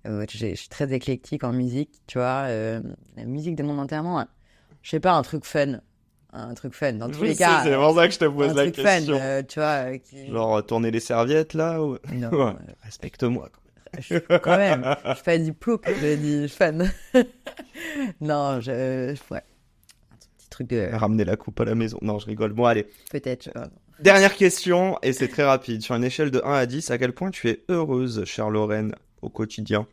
Je suis très éclectique en musique, tu vois. La musique de mon enterrement, je sais pas, un truc fun. Dans tous les cas. C'est pour ça que je te pose la question. Fun, tu vois. Genre, tourner les serviettes, là ou... Non. Ouais, respecte-moi, quoi. Quand même, je fais du plouc, je dis fan. Non, ouais. Un petit truc de... Ramener la coupe à la maison. Non, je rigole. Bon, allez. Peut-être. Dernière question, et c'est très rapide. Sur une échelle de 1 à 10, à quel point tu es heureuse, chère Lorraine, au quotidien?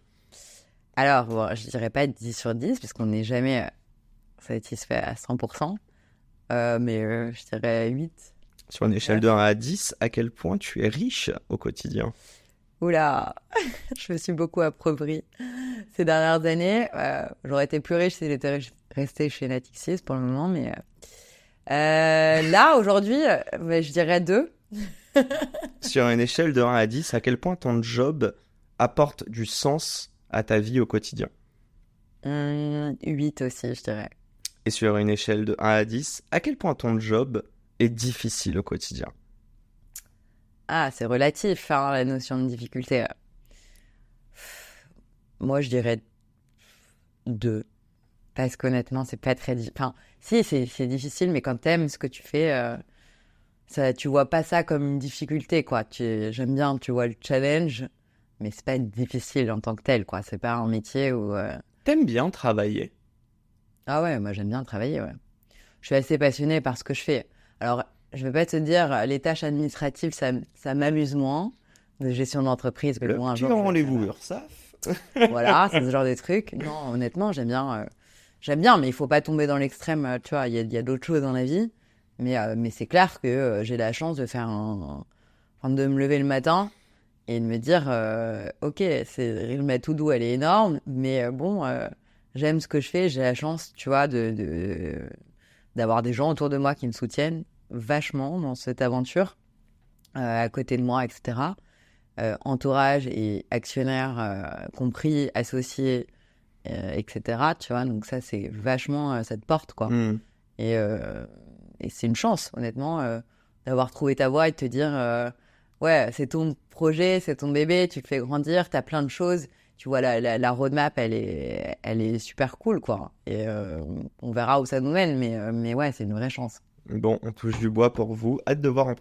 Alors, bon, je dirais pas 10 sur 10, puisqu'on n'est jamais satisfait à 100%. Mais je dirais 8. Sur une échelle de 1 à 10, à quel point tu es riche au quotidien? Oula, je me suis beaucoup appauvrie ces dernières années. J'aurais été plus riche si j'étais restée chez Natixis pour le moment, mais là, aujourd'hui, je dirais 2. Sur une échelle de 1 à 10, à quel point ton job apporte du sens à ta vie au quotidien? 8 aussi, je dirais. Et sur une échelle de 1 à 10, à quel point ton job est difficile au quotidien? Ah, c'est relatif, hein, la notion de difficulté. Moi, je dirais 2. Parce qu'honnêtement, c'est pas très difficile. Enfin, si, c'est difficile, mais quand t'aimes ce que tu fais, tu vois pas ça comme une difficulté, quoi. J'aime bien, tu vois le challenge, mais c'est pas difficile en tant que tel, quoi. C'est pas un métier où... T'aimes bien travailler? Ah ouais, moi j'aime bien travailler, ouais. Je suis assez passionnée par ce que je fais. Alors, je vais pas te dire, les tâches administratives, ça m'amuse moins, de gestion d'entreprise. Le petit rendez-vous URSSAF. Voilà, c'est ce genre de trucs. Non, honnêtement, j'aime bien, mais il faut pas tomber dans l'extrême, tu vois, il y a d'autres choses dans la vie. Mais c'est clair que j'ai la chance de de me lever le matin et de me dire, ok, ma to-do, elle est énorme, mais j'aime ce que je fais, j'ai la chance, tu vois, d'avoir des gens autour de moi qui me soutiennent vachement dans cette aventure, à côté de moi, etc. Entourage et actionnaires compris, associés, etc. Tu vois, donc ça, c'est vachement cette porte, quoi. Et c'est une chance, honnêtement, d'avoir trouvé ta voie et de te dire, ouais, c'est ton projet, c'est ton bébé, tu le fais grandir, t'as plein de choses. Tu vois, la roadmap, elle est super cool, quoi. Et on verra où ça nous mène, mais ouais, c'est une vraie chance. Bon, on touche du bois pour vous. Hâte de voir en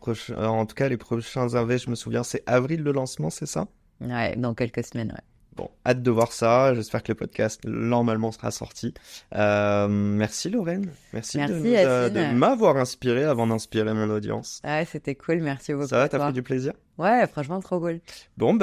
tout cas les prochains AV, je me souviens, c'est avril le lancement, c'est ça? Ouais, dans quelques semaines, ouais. Bon, hâte de voir ça. J'espère que le podcast, normalement, sera sorti. Merci Lorraine. Merci de m'avoir inspiré avant d'inspirer mon audience. Ouais, c'était cool. Merci beaucoup. Ça va, t'as pris du plaisir? Ouais, franchement, trop cool. Bon,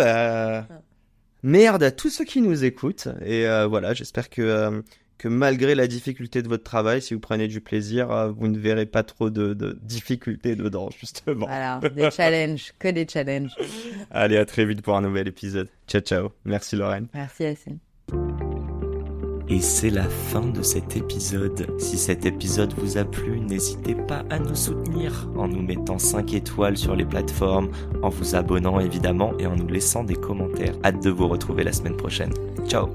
merde à tous ceux qui nous écoutent. Et voilà, j'espère que malgré la difficulté de votre travail, si vous prenez du plaisir, vous ne verrez pas trop de difficultés dedans, justement. Voilà, des challenges, que des challenges. Allez, à très vite pour un nouvel épisode. Ciao, ciao. Merci Lorraine. Merci Yacine. Et c'est la fin de cet épisode. Si cet épisode vous a plu, n'hésitez pas à nous soutenir en nous mettant 5 étoiles sur les plateformes, en vous abonnant évidemment et en nous laissant des commentaires. Hâte de vous retrouver la semaine prochaine. Ciao!